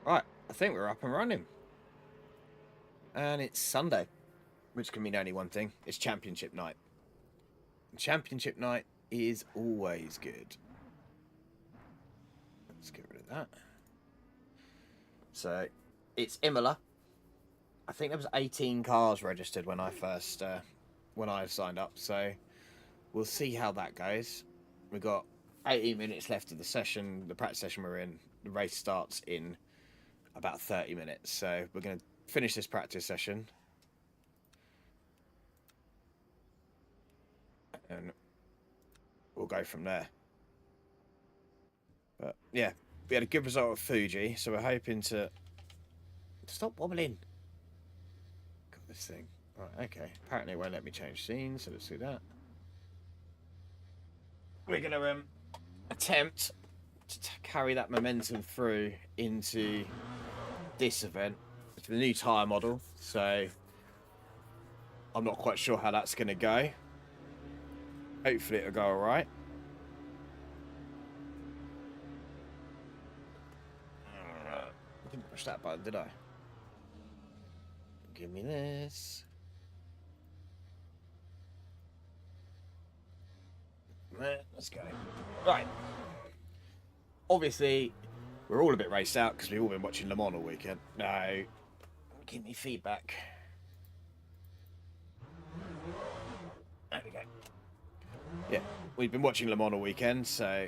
Right, I think we're up and running. And it's Sunday, which can mean only one thing. It's championship night. Championship night is always good. Let's get rid of that. So, it's Imola. I think there was 18 cars registered when I first when I signed up, so we'll see how that goes. We've got 18 minutes left of the session, the practice session we're in. The race starts in about 30 minutes, so we're going to finish this practice session. And we'll go from there. But yeah, we had a good result at Fuji, so we're hoping to... Stop wobbling! Got this thing. Right, okay. Apparently it won't let me change scenes, so let's do that. We're going to attempt to carry that momentum through into this event. It's the new tyre model, so I'm not quite sure how that's going to go. Hopefully it'll go alright. I didn't push that button, did I? Give me this. Let's go. Right. Obviously, we're all a bit raced out because we've all been watching Le Mans all weekend. No. Give me feedback. There we go. Yeah, we've been watching Le Mans all weekend, so...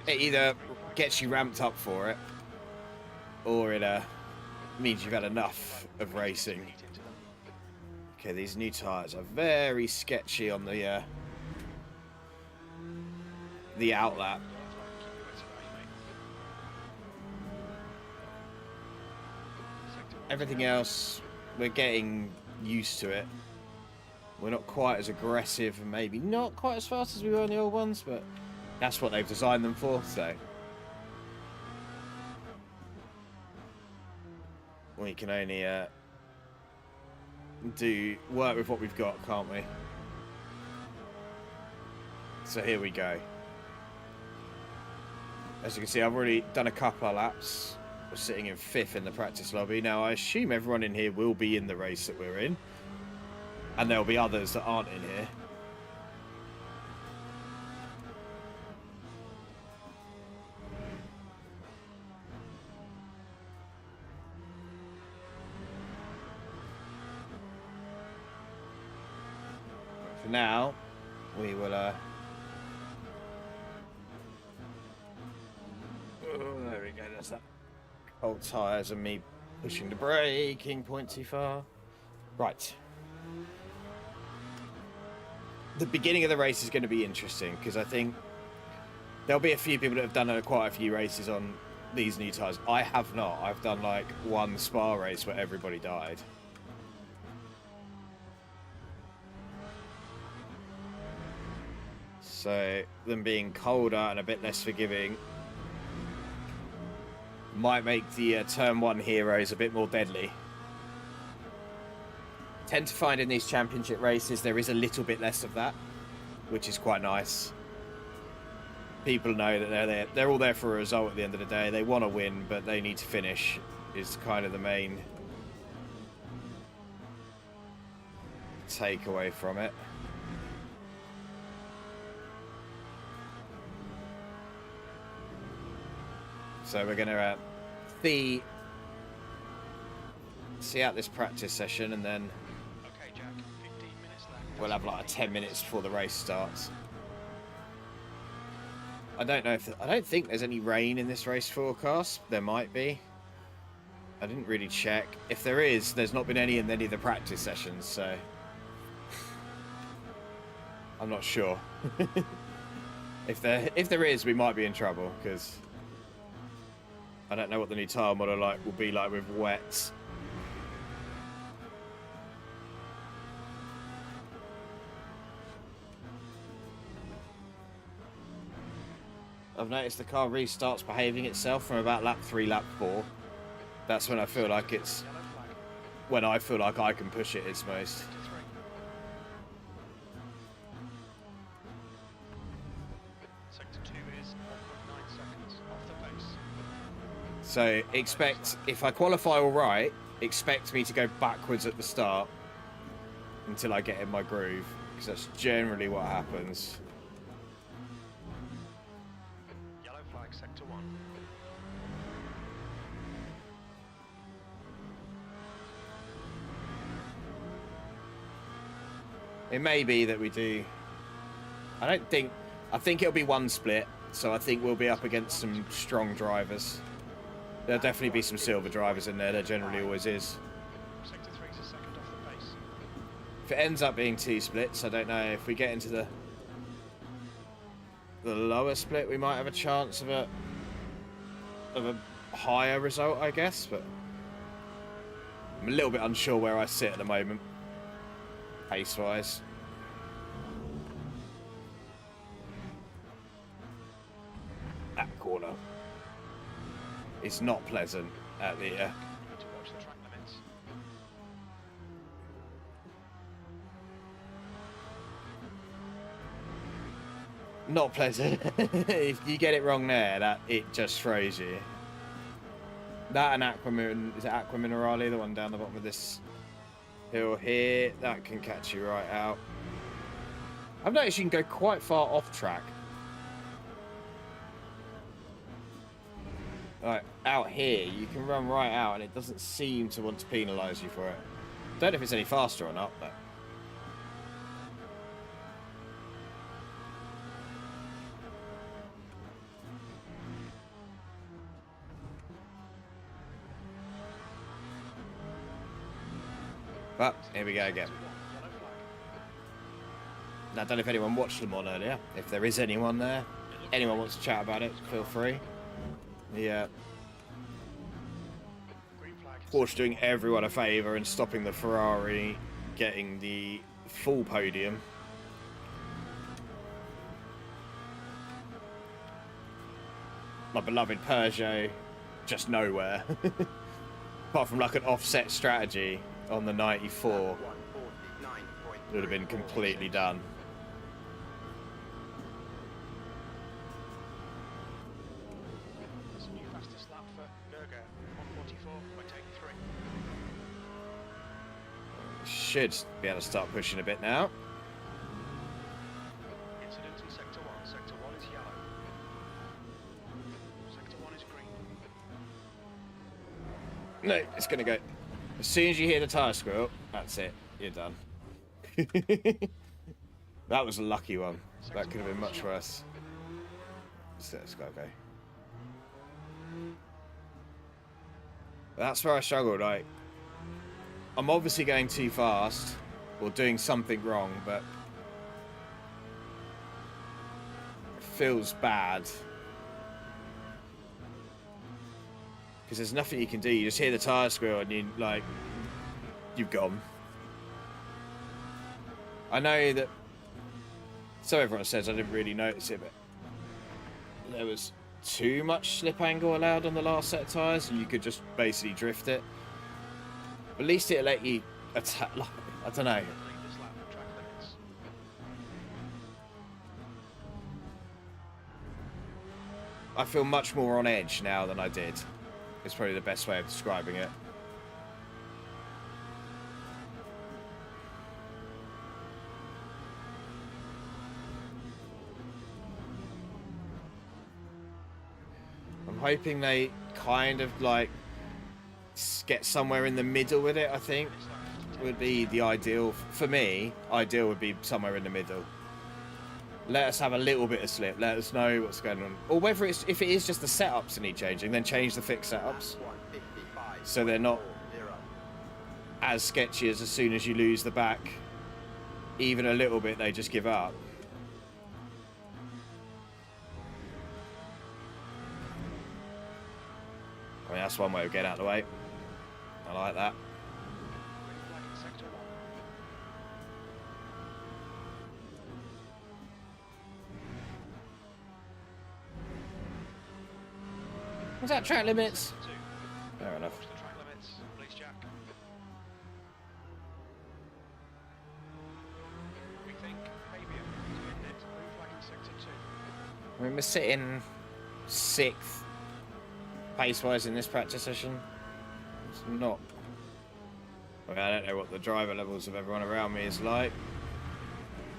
It either gets you ramped up for it, or it means you've had enough of racing. Okay, these new tyres are very sketchy on the outlap. Everything else, we're getting used to it. We're not quite as aggressive and maybe not quite as fast as we were in the old ones, but that's what they've designed them for, so... We can only work with what we've got, can't we? So here we go. As you can see, I've already done a couple of laps. We're sitting in 5th in the practice lobby. Now, I assume everyone in here will be in the race that we're in. And there'll be others that aren't in here. For now, we will... Oh, there we go. That's that. Old tyres and me pushing the braking point too far. Right. The beginning of the race is going to be interesting because I think there'll be a few people that have done quite a few races on these new tyres. I have not. I've done like one Spa race where everybody died. So them being colder and a bit less forgiving might make the turn 1 heroes a bit more deadly. Tend to find in these championship races there is a little bit less of that, which is quite nice. People know that they're all there for a result at the end of the day. They want to win, but they need to finish is kind of the main takeaway from it. So we're going to see out this practice session, and then okay, Jack, 15 minutes left. We'll have like 10 minutes before the race starts. I don't know if... I don't think there's any rain in this race forecast. There might be. I didn't really check. If there is, there's not been any in any of the practice sessions, so... I'm not sure. If there is, we might be in trouble, because... I don't know what the new tyre model will be like with wet. I've noticed the car restarts behaving itself from about lap 3, lap 4. That's when I feel like it's... When I feel like I can push it its most. Sector 2 is 1.9 seconds. So expect, if I qualify all right, expect me to go backwards at the start until I get in my groove, because that's generally what happens. Yellow flag, sector 1. It may be that we do. I think it'll be one split, so I think we'll be up against some strong drivers. There'll definitely be some silver drivers in there. There generally always is. Sector 3 is a second off the pace. If it ends up being 2 splits, I don't know. If we get into the lower split, we might have a chance of a higher result, I guess. But I'm a little bit unsure where I sit at the moment, pace-wise. That corner. It's not pleasant at the Need to watch the track limits. not pleasant. If you get it wrong there, it just throws you. That and is it Aqua Minerale, the one down the bottom of this hill here, that can catch you right out. I've noticed you can go quite far off track. Like, out here, you can run right out and it doesn't seem to want to penalise you for it. Don't know if it's any faster or not, but... But, here we go again. Now, I don't know if anyone watched them on earlier. If there is anyone there, anyone wants to chat about it, feel free. Yeah. Porsche doing everyone a favour and stopping the Ferrari getting the full podium. My beloved Peugeot, just nowhere. Apart from like an offset strategy on the 94, it would have been completely done. Should be able to start pushing a bit now. Incident in sector 1. Sector 1 is yellow. Sector 1 is green. No, it's going to go. As soon as you hear the tyre squeal, that's it. You're done. That was a lucky one. That could have been much worse. So let's go. That's where I struggled. I'm obviously going too fast or doing something wrong, but it feels bad because there's nothing you can do. You just hear the tyre squeal and you've gone. I know that, so everyone says, I didn't really notice it, but there was too much slip angle allowed on the last set of tyres and you could just basically drift it. At least it'll let you attack. I don't know. I feel much more on edge now than I did. It's probably the best way of describing it. I'm hoping they kind of get somewhere in the middle with it. I think would be the ideal for me. Ideal would be somewhere in the middle. Let us have a little bit of slip. Let us know what's going on, or whether if it is just the setups that need changing, then change the fixed setups so they're not as sketchy as soon as you lose the back, even a little bit, they just give up. I mean, that's one way of getting out of the way. I like that. Was that track limits? Fair enough. I mean, we're sitting 6th. pace-wise in this practice session. It's not. I mean, I don't know what the driver levels of everyone around me is like.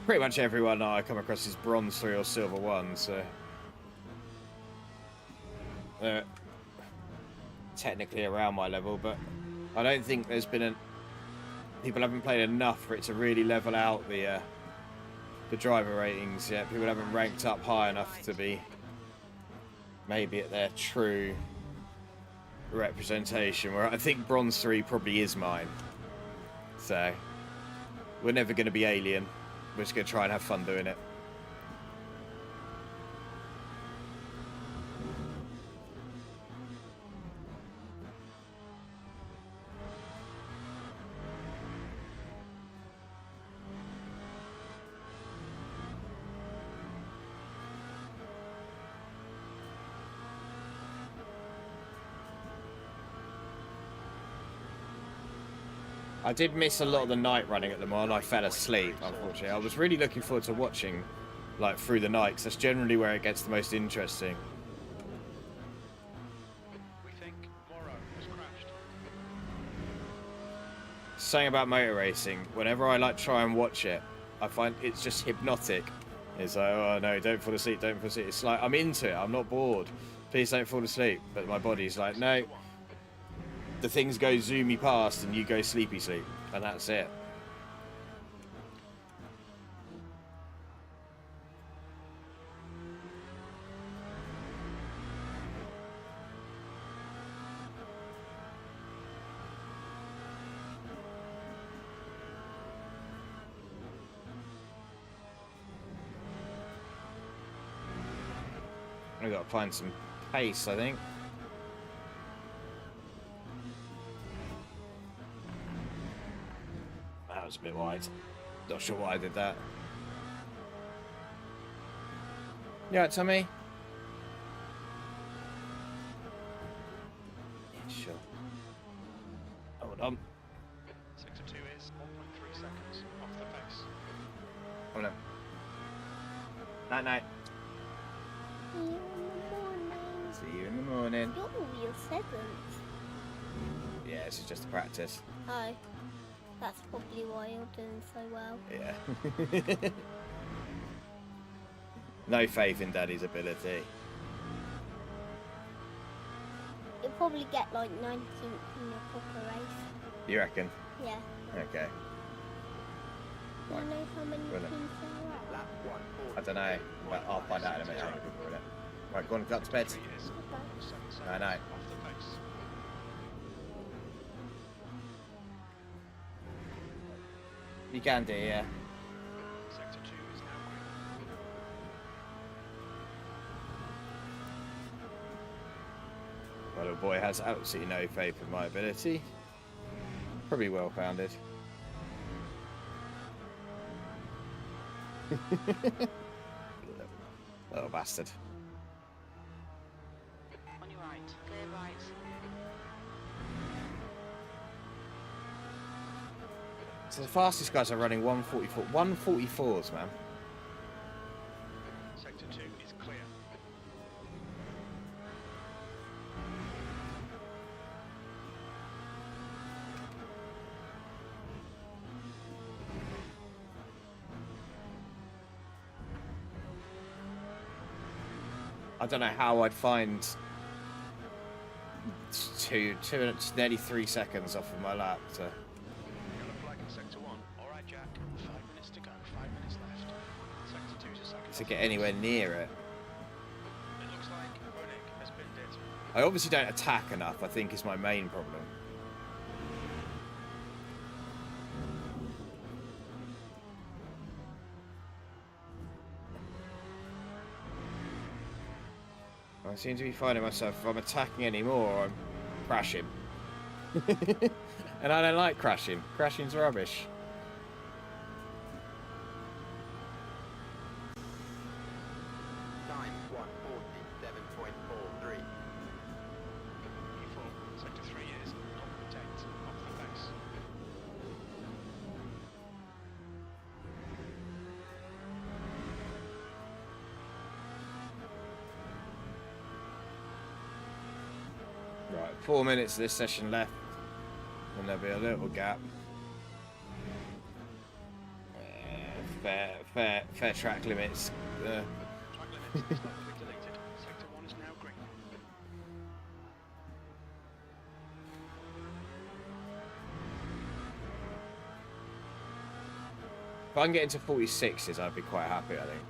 Pretty much everyone I come across is bronze 3 or silver 1, so they're technically around my level, but I don't think there's been people haven't played enough for it to really level out the driver ratings yet. People haven't ranked up high enough to be maybe at their true representation, where I think bronze 3 probably is mine. So we're never going to be alien. We're just going to try and have fun doing it. I did miss a lot of the night running at the mall. I fell asleep, unfortunately. I was really looking forward to watching, like, through the night, because that's generally where it gets the most interesting. We think Morrow has crashed. Saying about motor racing, whenever I like try and watch it, I find it's just hypnotic. It's like, oh no, don't fall asleep, don't fall asleep. It's like, I'm into it, I'm not bored. Please don't fall asleep. But my body's like, no. The things go zoomy past and you go sleepy sleep, and that's it. I've got to find some pace, I think. That was a bit wide. Not sure why I did that. You alright, Tommy? Yeah, sure. Hold on. Sector 2 is 1.3 seconds off the pace. Hold on. Night night. See you in the morning. See you in the morning. You're your 7th. Yeah, this is just a practice. Oh, that's probably why you're doing so well. Yeah. No faith in Daddy's ability. You'll probably get like 19th in your proper race. You reckon? Yeah. Okay. Do you know how many Will it? teams there are? I don't know, but I'll find out in a minute. Right, go on, go up to bed. 3 is 1.7 seconds I know. off the pace. You can do, yeah. Sector 2 is now green. My little boy has absolutely no faith in my ability. Probably well founded. Little bastard. On your right, clear right. So the fastest guys are running 144. 144s, man. Sector 2 is clear. I don't know how I'd find nearly 3 seconds off of my lap to. Yellow flag in sector 1. Alright, Jack. 5 minutes to go. 5 minutes left. Sector 2 is a second. to off get the anywhere pace. near it. It looks like Onig has been hit. I obviously don't attack enough, I think, is my main problem. I seem to be finding myself, if I'm attacking anymore, I'm crashing. And I don't like crashing. Crashing's rubbish. Time 1:47.43. E4. Sector 3 is 0.8 off the pace. Right, 4 minutes of this session left, and there'll be a little gap. Fair track limits. Track limits is likely deleted. Sector 1 is now green. If I can get into 46s, I'd be quite happy, I think.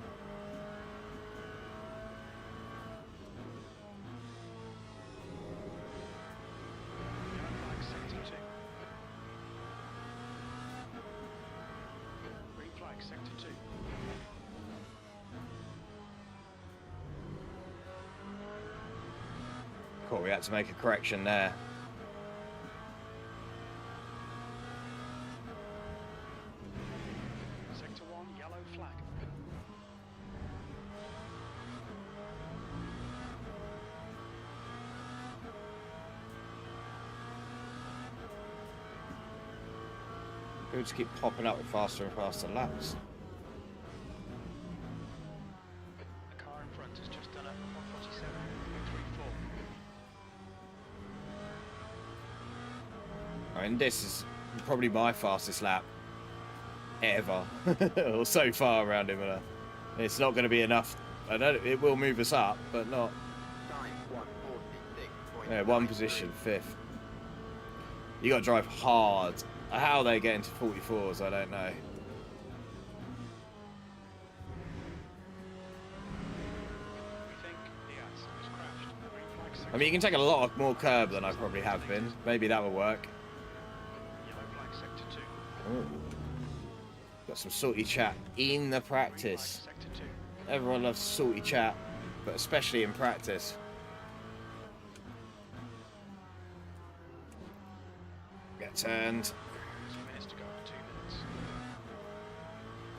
Yellow flag, sector 2. Green flag, sector 2. Cool, we had to make a correction there. Sector 1, yellow flag. People just keep popping up with faster and faster laps. The car in front has just done a 147.34. I mean, this is probably my fastest lap ever, or so far around him. It's not going to be enough. I know it will move us up, but not. Yeah, one position, 5th. You got to drive hard. How they get into 44s, I don't know. We think Diaz has crashed. Green flag, sector I mean, you can take a lot more curb than I probably have been. Maybe that will work. Yellow flag, sector 2. Ooh. Got some salty chat in the Green flag, practice. sector 2. Everyone loves salty chat, but especially in practice. Get turned. 2 minutes to go. 2 minutes.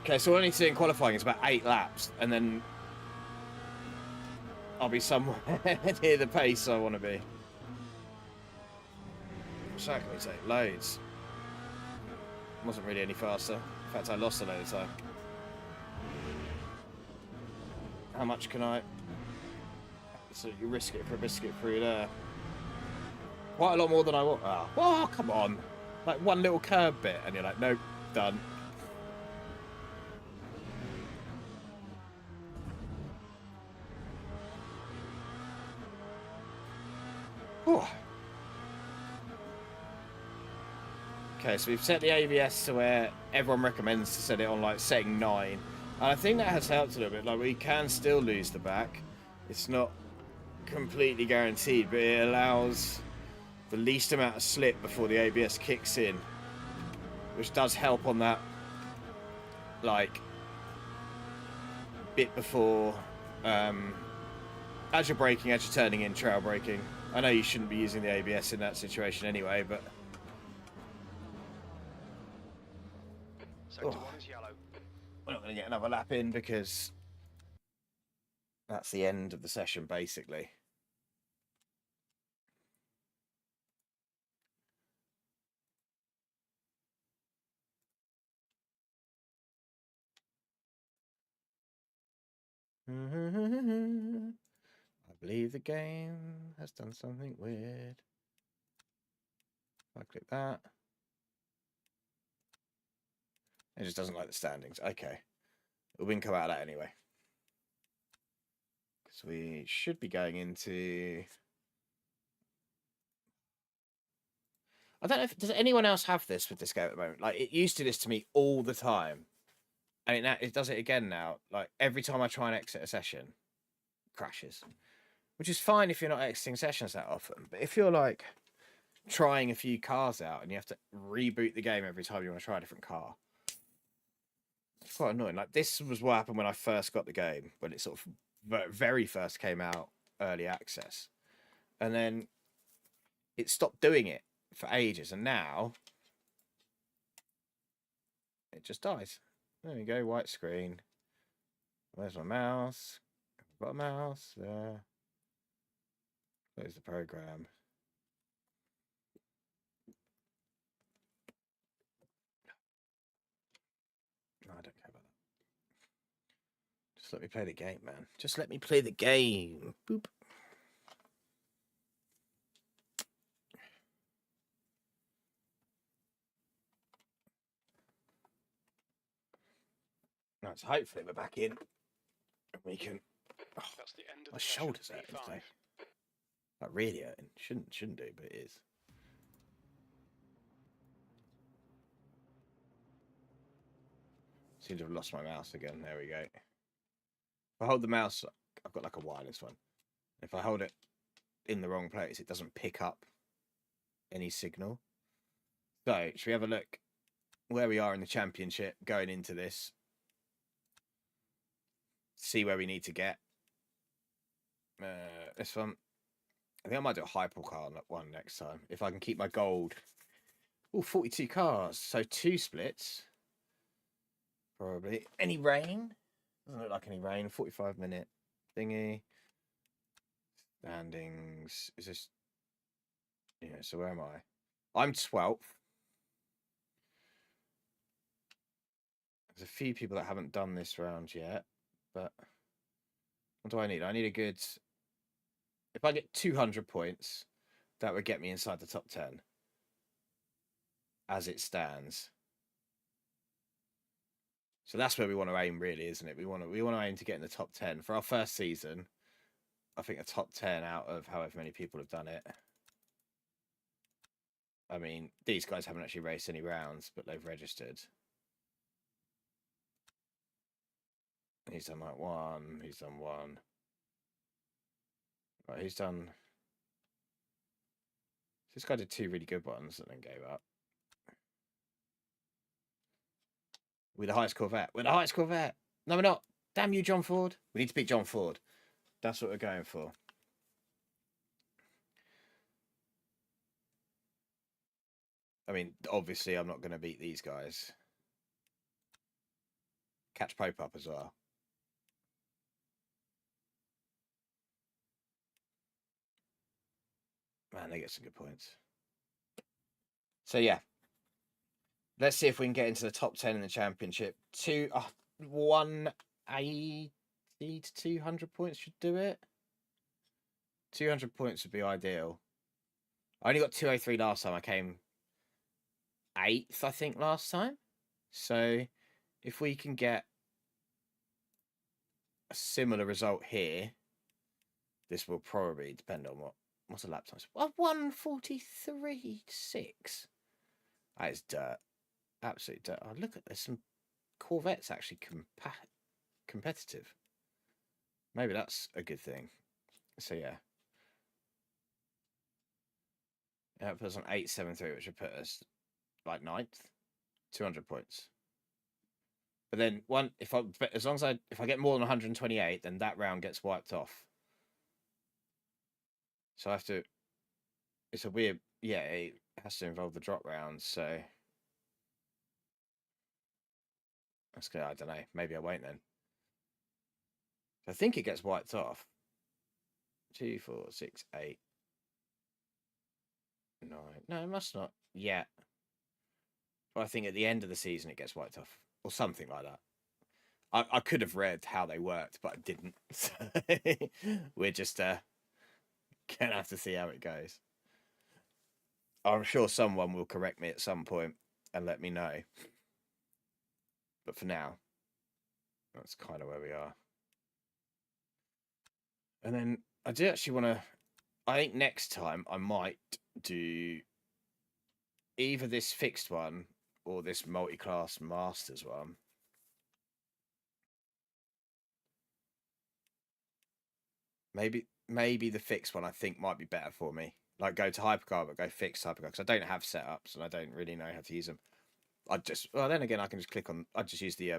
Okay, so all I need to do in qualifying is about 8 laps, and then I'll be somewhere near the pace I want to be. So that can take loads. Wasn't really any faster. In fact, I lost a load of time. How much can I absolutely risk it for a biscuit through there? Quite a lot more than I want. Oh, come on. Like one little curb bit, and you're like, nope, done. Whew. Okay, so we've set the ABS to where everyone recommends to set it on, like, setting 9. And I think that has helped a little bit. Like, we can still lose the back. It's not completely guaranteed, but it allows the least amount of slip before the ABS kicks in, which does help on that, like, bit before, as you're braking, as you're turning in, trail braking. I know you shouldn't be using the ABS in that situation anyway, but... Sector 1 is yellow. We're not going to get another lap in because that's the end of the session, basically. I believe the game has done something weird. If I click that. It just doesn't like the standings. Okay. We can come out of that anyway. So we should be going into... I don't know if... Does anyone else have this with this game at the moment? Like, it used to do this to me all the time. And it does it again now. Like, every time I try and exit a session, it crashes. Which is fine if you're not exiting sessions that often. But if you're, like, trying a few cars out and you have to reboot the game every time you want to try a different car, it's quite annoying. Like, this was what happened when I first got the game, when it sort of very first came out, early access. And then it stopped doing it for ages, and now it just dies. There we go, white screen. Where's my mouse? I've got a mouse there. Close the program. No, I don't care about that. Just let me play the game, man. Just let me play the game. Boop. Right, so hopefully we're back in. We can. Oh, That's the end of my the session. shoulders hurting P5. today. Like really hurting. Shouldn't do, but it is. Seem to have lost my mouse again. There we go. If I hold the mouse, I've got like a wireless one. If I hold it in the wrong place, it doesn't pick up any signal. So, should we have a look where we are in the championship going into this? See where we need to get. This one. I think I might do a hypercar one next time. If I can keep my gold. Oh, 42 cars. So 2 splits. Probably. Any rain? Doesn't look like any rain. 45-minute thingy. Standings. Is this... Yeah, so where am I? I'm 12th. There's a few people that haven't done this round yet. But what do I need? I need a good... If I get 200 points, that would get me inside the top 10. As it stands. So that's where we want to aim, really, isn't it? We want to aim to get in the top 10 for our first season. I think a top 10 out of however many people have done it. I mean, these guys haven't actually raced any rounds, but they've registered. He's done like 1. He's done 1. Right, he's done. This guy did 2 really good ones and then gave up. We're the highest Corvette. We're the highest Corvette. No, we're not. Damn you, John Ford. We need to beat John Ford. That's what we're going for. I mean, obviously, I'm not going to beat these guys. Catch Pope up as well. Man, they get some good points. So, yeah. Let's see if we can get into the top 10 in the championship. 180 to 200 points should do it. 200 points would be ideal. I only got 203 last time. I came 8th, I think, last time. So, if we can get a similar result here, this will probably depend on what's the lap time. Well, 1:43.6. That is dirt. Absolute dirt. Oh, look at this. Some Corvettes actually competitive. Maybe that's a good thing. So, yeah. That puts us on 873, which would put us like 9th. 200 points. But then as long as if I get more than 128, then that round gets wiped off. So I have to. It's a weird. Yeah, it has to involve the drop rounds. So that's good. I don't know. Maybe I won't then. I think it gets wiped off. 2, 4, 6, 8, 9. No, it must not yet. But I think at the end of the season it gets wiped off, or something like that. I could have read how they worked, but I didn't. So we're just gonna have to see how it goes. I'm sure someone will correct me at some point and let me know. But for now, that's kind of where we are. And then I do actually want to. I think next time I might do either this fixed one or this multi-class masters one. Maybe the fixed one I think might be better for me. Like go to hypercar, but go fixed hypercar because I don't have setups and I don't really know how to use them. Then again I can just click on. I just use the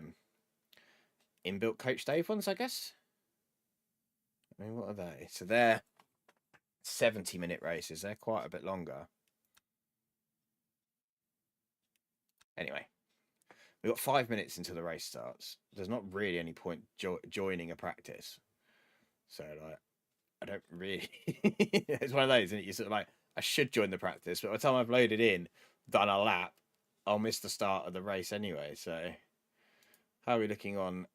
inbuilt Coach Dave ones, I guess. I mean, what are they? So they're 70-minute races. They're quite a bit longer. Anyway, we've got 5 minutes until the race starts. There's not really any point joining a practice. So, like, I don't really... It's one of those, isn't it? You're sort of like, I should join the practice, but by the time I've loaded in, done a lap, I'll miss the start of the race anyway. So, how are we looking on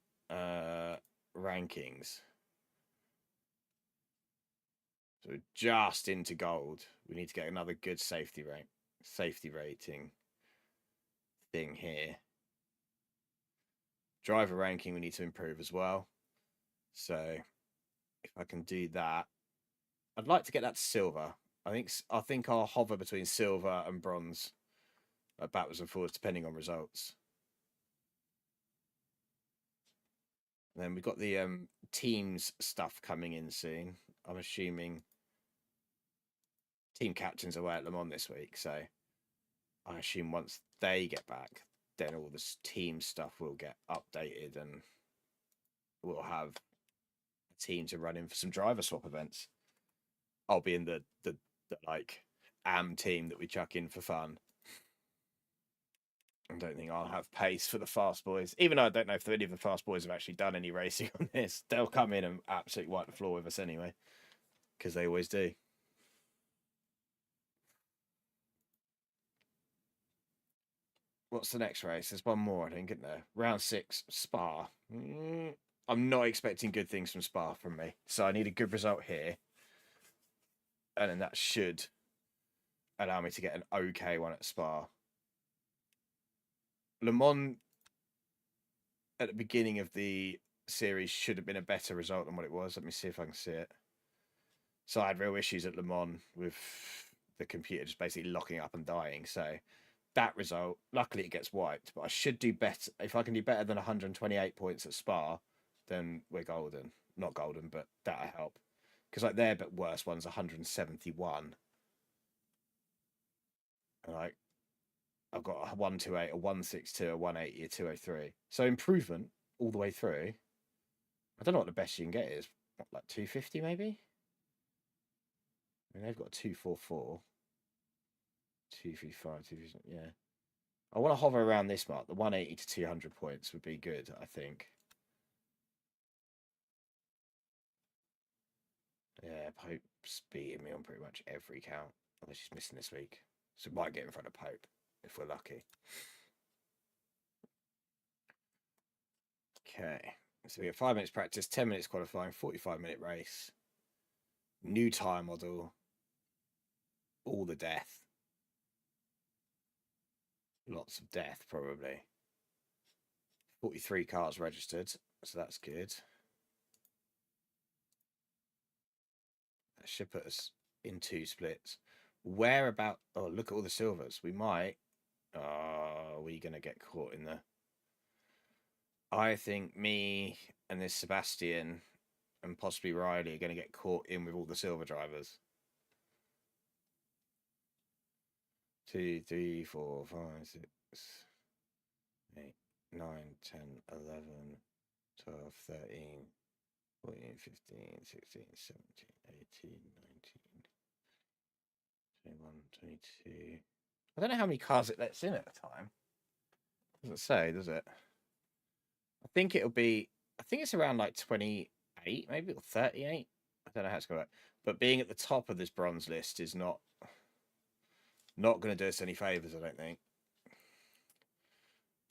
rankings? So we're just into gold. We need to get another good safety rating thing here. Driver ranking we need to improve as well. So if I can do that, I'd like to get that to silver. I think I'll hover between silver and bronze, backwards and forwards depending on results. And then we've got the teams stuff coming in soon. I'm assuming team captains are away at Le Mans this week, so I assume once they get back, then all this team stuff will get updated and we'll have a team to run in for some driver swap events. I'll be in the like AM team that we chuck in for fun. I don't think I'll have pace for the fast boys, even though I don't know if any of the fast boys have actually done any racing on this. They'll come in and absolutely wipe the floor with us anyway, because they always do. What's the next race? There's one more, I think, isn't there? Round 6, Spa. I'm not expecting good things from Spa from me, so I need a good result here. And then that should allow me to get an okay one at Spa. Le Mans at the beginning of the series should have been a better result than what it was. Let me see if I can see it. So I had real issues at Le Mans with the computer just basically locking up and dying. So that result, luckily it gets wiped, but I should do better. If I can do better than 128 points at Spa, then we're golden. Not golden, but that'll help. Because like their but worst one's 171. And like I've got a 128, a 162, a 180, a 203. So improvement all the way through. I don't know what the best you can get is. What, like 250 maybe? I mean, they've got a 244. 235, 250, yeah. I want to hover around this mark. The 180 to 200 points would be good, I think. Yeah, Pope's beating me on pretty much every count. Unless she's missing this week. So we might get in front of Pope if we're lucky. Okay. So we have 5 minutes practice, 10 minutes qualifying, 45-minute race. New tyre model. All the death. Lots of death, probably. 43 cars registered, so that's good. That should put us in 2 splits. Where about... Oh, look at all the silvers. We might... are we going to get caught in the... I think me and this Sebastian and possibly Riley are going to get caught in with all the silver drivers. 2, 3, 4, 5, 6, 8, 9, 10, 11, 12, 13, 14, 15, 16, 17, 18, 19, 21, 22. I don't know how many cars it lets in at a time. Doesn't say, does it? I think it'll be, I think it's around like 28, maybe, or 38. I don't know how it's going to work. But being at the top of this bronze list is not going to do us any favours, I don't think.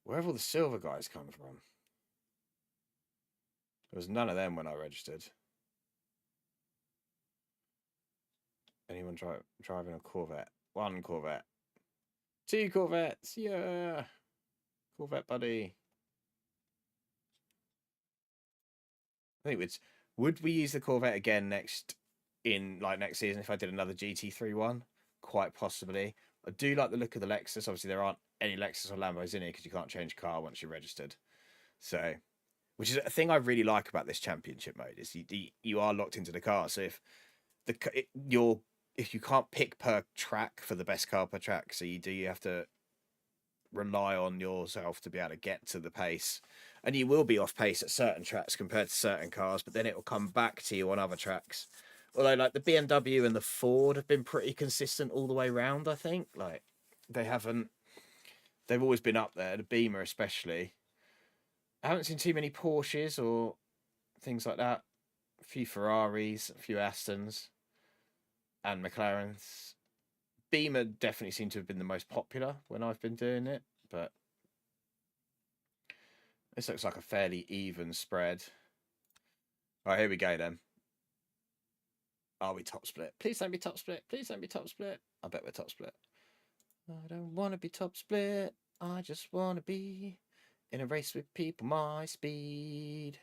Where have all the silver guys come from? There was none of them when I registered. Anyone driving a Corvette? 1 Corvette. 2 Corvettes, yeah. Corvette buddy. I think it's... Would we use the Corvette again next season if I did another GT3 one? Quite possibly. I do like the look of the Lexus. Obviously, there aren't any Lexus or Lambos in here because you can't change car once you're registered. So, which is a thing I really like about this championship mode is you are locked into the car. So if you can't pick per track for the best car per track, so you have to rely on yourself to be able to get to the pace, and you will be off pace at certain tracks compared to certain cars, but then it will come back to you on other tracks. Although, like, the BMW and the Ford have been pretty consistent all the way round, I think. Like, they've always been up there, the Beamer especially. I haven't seen too many Porsches or things like that. A few Ferraris, a few Astons, and McLarens. Beamer definitely seemed to have been the most popular when I've been doing it, but this looks like a fairly even spread. All right, here we go then. Are we top split? Please don't be top split. Please don't be top split. I bet we're top split. I don't want to be top split. I just want to be In a race with people my speed.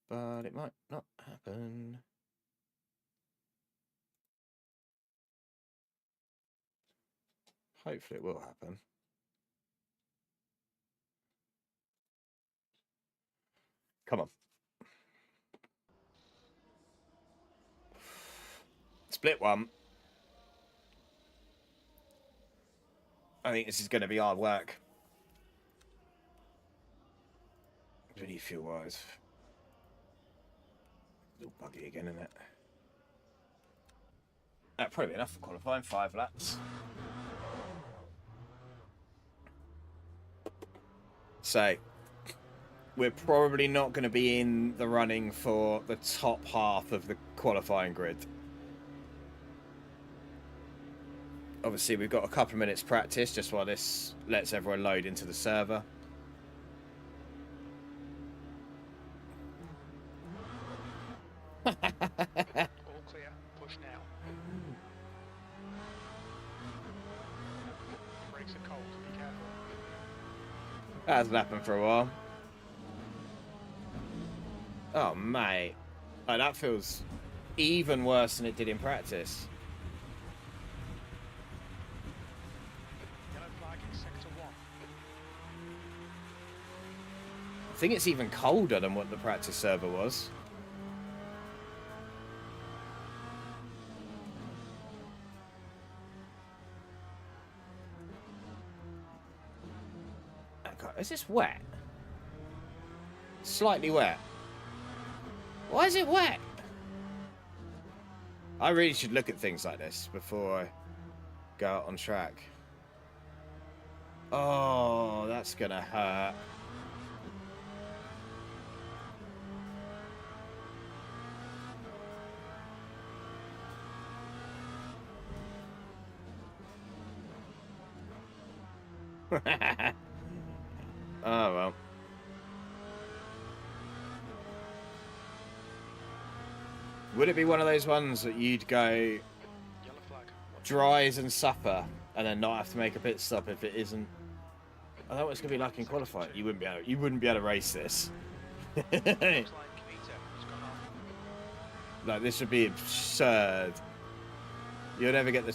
But it might not happen. Hopefully it will happen. Come on. Split one. I think this is going to be hard work. Really feel wise. A little buggy again, isn't it? That'd probably be enough for qualifying. 5 laps. So, we're probably not going to be in the running for the top half of the qualifying grid. Obviously, we've got a couple of minutes practice just while this lets everyone load into the server. All clear. Push now. Brakes are cold. Be careful. That hasn't happened for a while. Oh, mate. Oh, that feels even worse than it did in practice. Yellow flag in sector 1. I think it's even colder than what the practice server was. Is this wet? Slightly wet. Why is it wet? I really should look at things like this before I go out on track. Oh, that's gonna hurt. Oh, well. Would it be one of those ones that you'd go Yellow flag. dries and suffer and then not have to make a pit stop if it isn't? I thought it was going to be like in qualifying. You wouldn't be able to race this. Looks like Peter has gone off. Like, this would be absurd. You'll never get the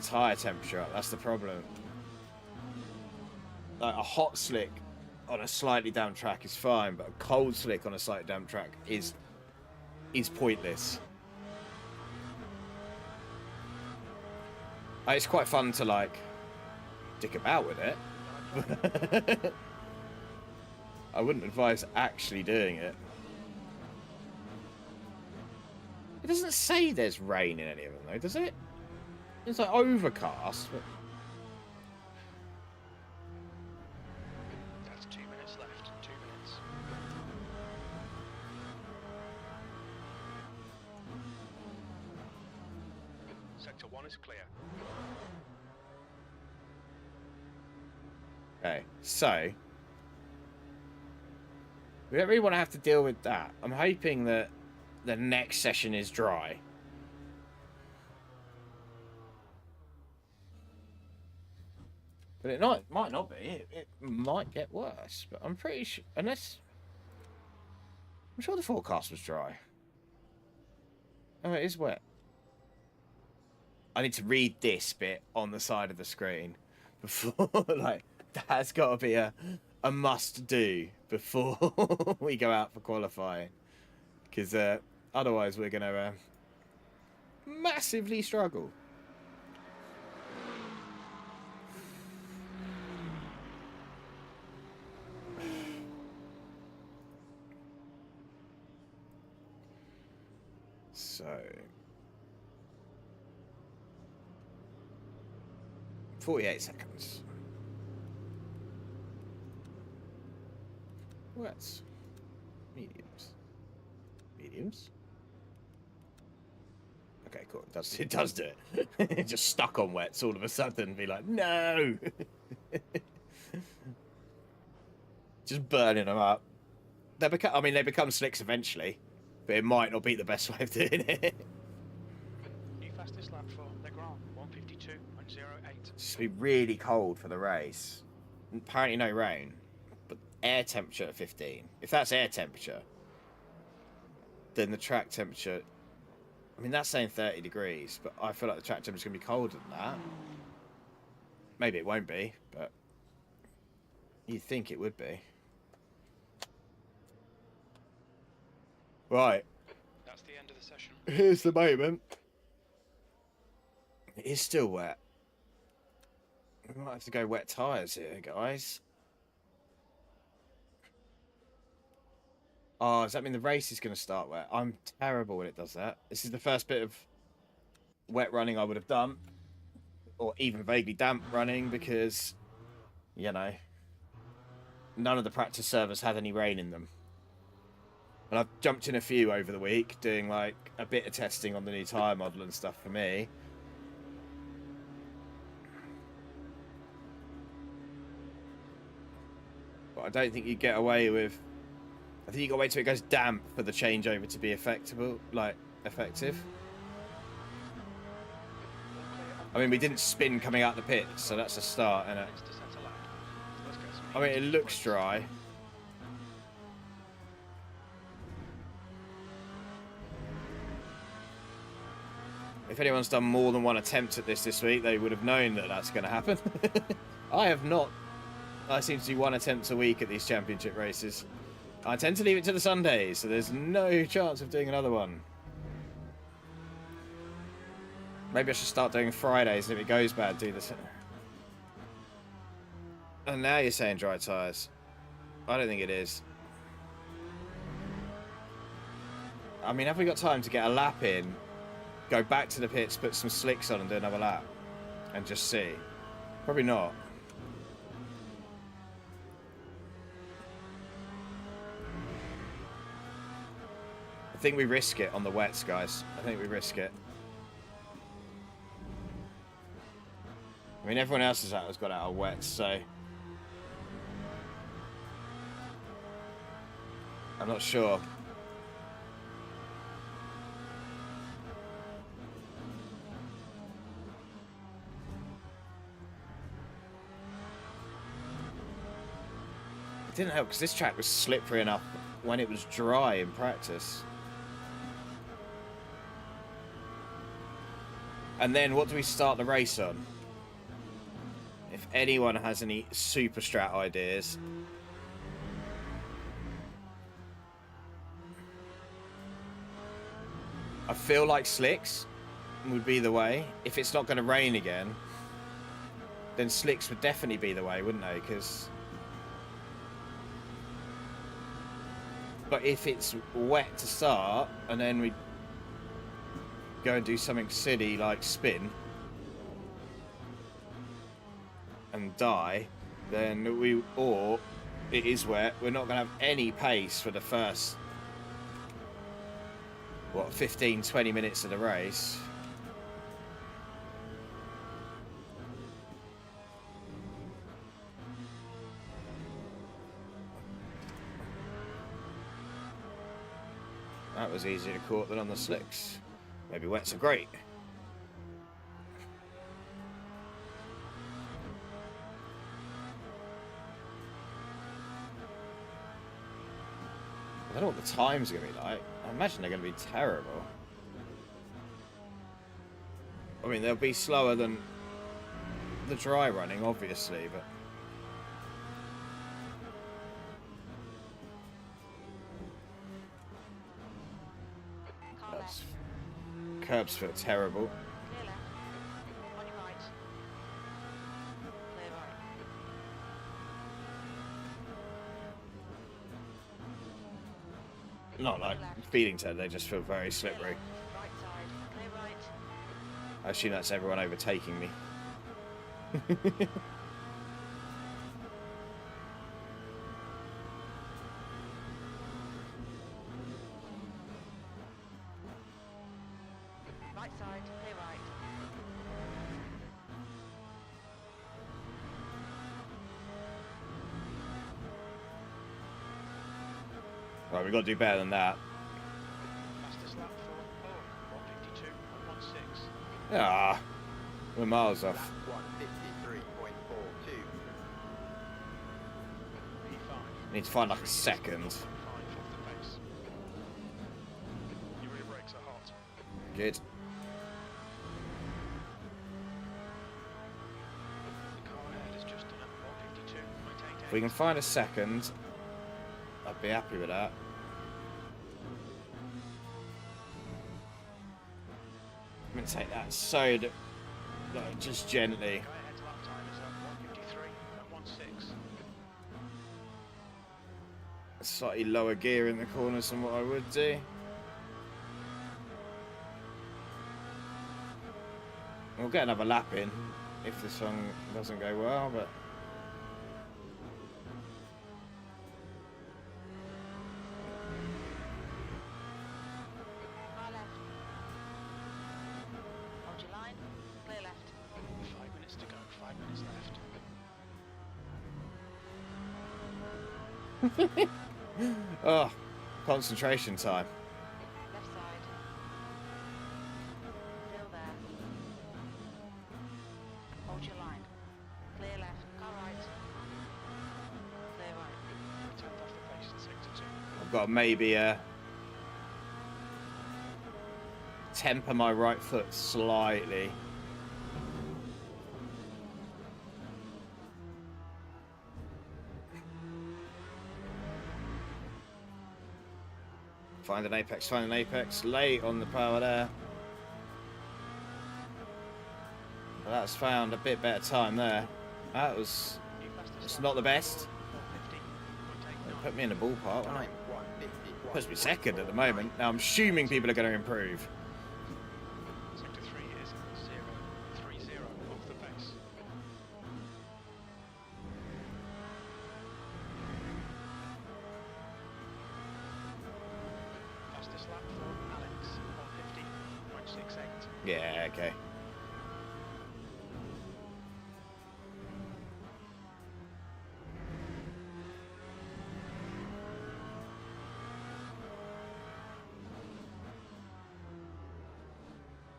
tyre temperature up. That's the problem. Like, a hot slick on a slightly damp track is fine, but a cold slick on a slightly damp track is pointless. It's quite fun to, like, dick about with it. I wouldn't advise actually doing it. It doesn't say there's rain in any of them, though, does it? It's like overcast, but... That's 2 minutes left. 2 minutes. Sector 1 is clear. Okay, so... we don't really want to have to deal with that. I'm hoping that the next session is dry. But it might not be. It might get worse. But I'm pretty sure... unless... I'm sure the forecast was dry. Oh, it is wet. I need to read this bit on the side of the screen before... like, that's got to be a must-do before we go out for qualifying. Because otherwise we're going to massively struggle. So... 48 seconds. Wets. Mediums. Mediums. Okay, cool. It does do it. It just stuck on wets all of a sudden. Be like, no. Just burning them up. They become slicks eventually, but it might not be the best way of doing it. New fastest lap for Legrand, 1:52.08. It's just be really cold for the race. apparently no rain, but air temperature at 15. If that's air temperature, then the track temperature, I mean, that's saying 30 degrees, but I feel like the track temperature's going to be colder than that. Maybe it won't be, but you'd think it would be. Right. That's the end of the session. Here's the moment. It is still wet. We might have to go wet tyres here, guys. Oh, does that mean the race is going to start wet? I'm terrible when it does that. This is the first bit of wet running I would have done. Or even vaguely damp running because, you know, none of the practice servers had any rain in them. And I've jumped in a few over the week, doing like a bit of testing on the new tyre model and stuff for me. But I don't think you get away with... I think you got to wait till it goes damp for the changeover to be effective. I mean, we didn't spin coming out the pit, so that's a start, innit? I mean, it looks dry. If anyone's done more than one attempt at this week, they would have known that that's going to happen. I have not. I seem to do one attempt a week at these championship races. I tend to leave it to the Sundays, so there's no chance of doing another one. Maybe I should start doing Fridays, and if it goes bad, do this. And now you're saying dry tyres. I don't think it is. I mean, have we got time to get a lap in, go back to the pits, put some slicks on and do another lap? And just see? Probably not. I think we risk it on the wets, guys. I think we risk it. I mean, everyone else has got out of wets, so... I'm not sure. It didn't help because this track was slippery enough when it was dry in practice. And then what do we start the race on? If anyone has any super strat ideas. I feel like slicks would be the way. If it's not going to rain again, then slicks would definitely be the way, wouldn't they? Because... But if it's wet to start, and then we go and do something silly like spin and die, then we... Or it is wet, we're not going to have any pace for the first... What, 15, 20 minutes of the race? That was easier to court than on the slicks. Maybe wets are great. I don't know what the times are going to be like. I imagine they're going to be terrible. I mean, they'll be slower than the dry running, obviously, but... That's... Curbs feel terrible. Clear left. On your right. Clear right. Not like feeding turn, they just feel very slippery. Right side. Clear right. I assume that's everyone overtaking me. Right side. Clear right. Right, we've got to do better than that. Fastest lap for 152.16. Ah, we're miles off. Lap 153.42. Need to find like a second. 5 off the pace. Your rear brakes are hot. Good. The car ahead is just done at 152.88. If we can find a second, I'd be happy with that. I'm going to take that so that, like, just gently. Guy ahead's lap time is at 153.16. Slightly lower gear in the corners than what I would do. We'll get another lap in if this one doesn't go well, but Car left. Hold your line. Clear left. 5 minutes to go. 5 minutes left. oh, concentration time. Left side. Still there. Hold your line. Clear left. Car right. Clear right. 10th off the pace in sector 2. I've got to maybe temper my right foot slightly. Find an apex, find an apex. Late on the power there. But that's found a bit better time there. That was... It's not the best. It put me in the ballpark, wasn't it? Puts me second at the moment. Now I'm assuming people are going to improve. Sector 3 is 0.30 off the pace. Fastest lap for Alex, 150.68. Yeah, okay.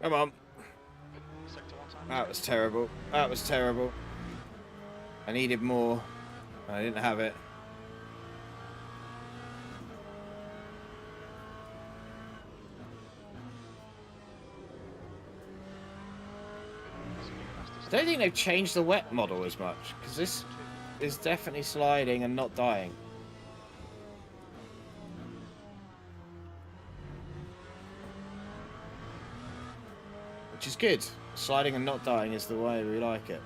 Come on. Sector 1 time. That was terrible. That was terrible. I needed more. I didn't have it. I don't think they've changed the wet model as much, because this is definitely sliding and not dying. Which is good. Sliding and not dying is the way we like it.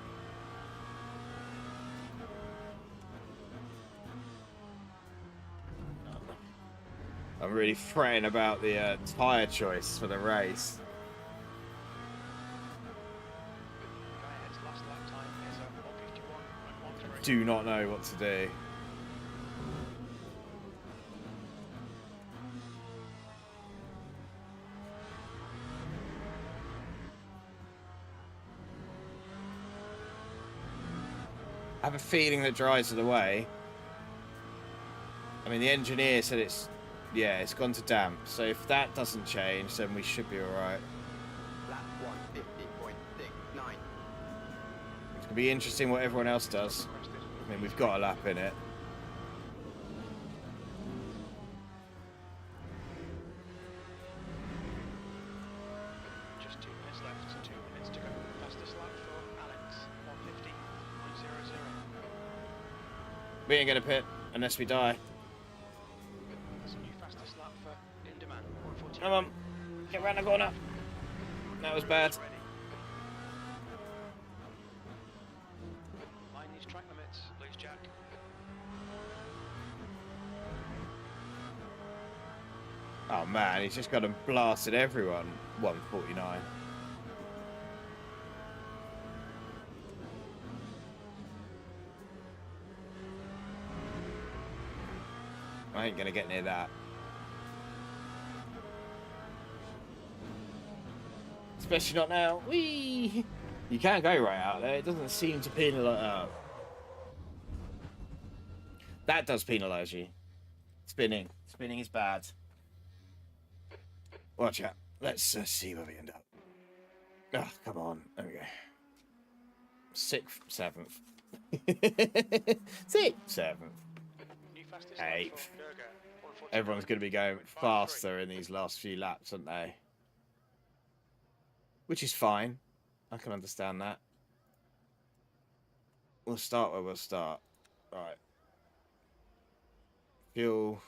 I'm really fretting about the tyre choice for the race. Guy ahead's last lap time is at 151.13. Do not know what to do. I have a feeling that dries are the way. I mean, the engineer said it's, yeah, it's gone to damp. So if that doesn't change, then we should be all right. Lap 150.69. It's gonna be interesting what everyone else does. I mean, we've got a lap in it. Just 2 minutes left, 2 minutes to go. Fastest lap for Alex, 150.00. We ain't gonna pit unless we die. That's a new fastest lap for Inderman, 140. Come on, get round the corner. That was bad. Ready. Mind these track limits, loose jack. Oh man, he's just got them blasted everyone. 149. I ain't gonna get near that. Especially not now. Whee! You can't go right out there. It doesn't seem to penalise. Oh. That does penalise you. Spinning. Spinning is bad. Watch out. Let's see where we end up. Oh, come on. There we go. 6th, 7th. 6th, 7th. New Fastest Hey, lap for Gerger, 1:49. everyone's going to be going 5:3. faster in these last few laps, aren't they? Which is fine. I can understand that. We'll start where we'll start. Right. Fuel.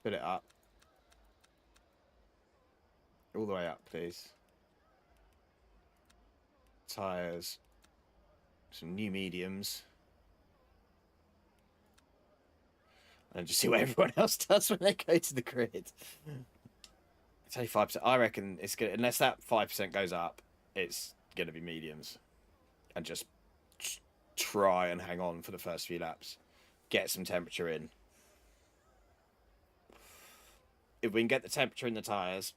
Fill it up. All the way up, please. Tyres. Some new mediums. And just see what everyone else does when they go to the grid. 5%. I reckon it's gonna, unless that 5% goes up, it's gonna be mediums. And just try and hang on for the first few laps. Get some temperature in. If we can get the temperature in the tyres,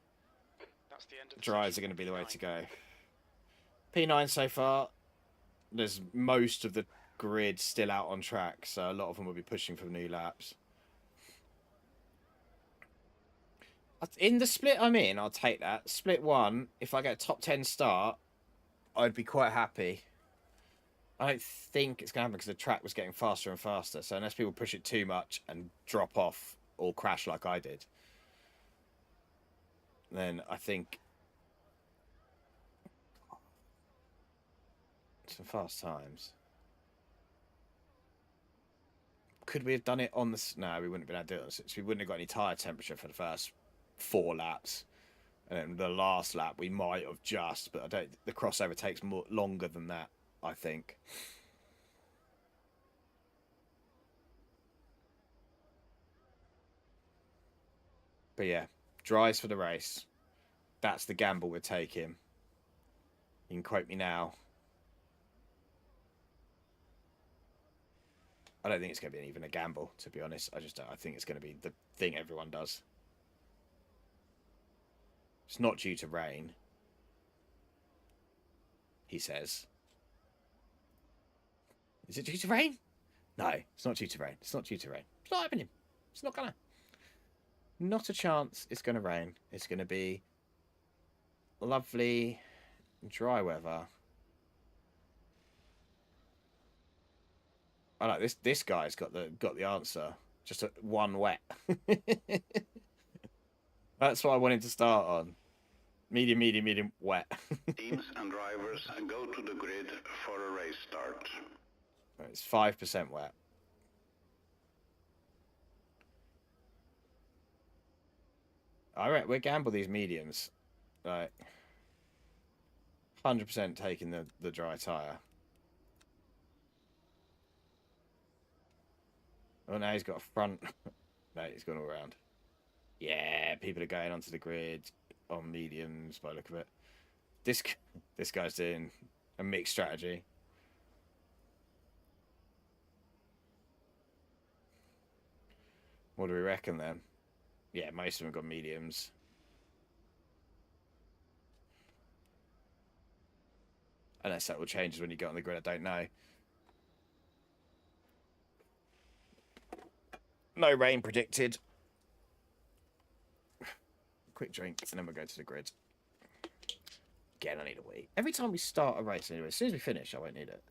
That's the end of the dries are session. going to be the way to P9. go. P9 so far, there's most of the grid still out on track, so a lot of them will be pushing for new laps. In the split I'm in, I'll take that. Split 1, if I get a top 10 start, I'd be quite happy. I don't think it's going to happen because the track was getting faster and faster, so unless people push it too much and drop off or crash like I did, then I think some fast times. Could we have done it on the... No, we wouldn't have been able to do it on the... We wouldn't have got any tyre temperature for the first 4 laps. And then the last lap, we might have just... But I don't... The crossover takes longer than that, I think. But yeah, dries for the race. That's the gamble we're taking. You can quote me now. I don't think it's going to be even a gamble, to be honest. I think it's going to be the thing everyone does. It's not due to rain, he says. Is it due to rain? No, it's not due to rain. It's not due to rain. It's not happening. It's not gonna. Not a chance it's going to rain. It's going to be lovely, dry weather. I like this. This guy's got the answer. Just one wet. That's what I wanted to start on. Medium, medium, medium, wet. Teams and drivers go to the grid for a race start. It's 5% wet. All right, we'll gamble these mediums. Like 100% taking the dry tyre. Oh, now he's got a front. No, he's gone all around. Yeah, people are going onto the grid on mediums by the look of it. This guy's doing a mixed strategy. What do we reckon then? Yeah, most of them got mediums. Unless that will change when you get on the grid, I don't know. No rain predicted. Quick drink, and then we'll go to the grid. Again, I need a wee. Every time we start a race, anyway, as soon as we finish, I won't need it.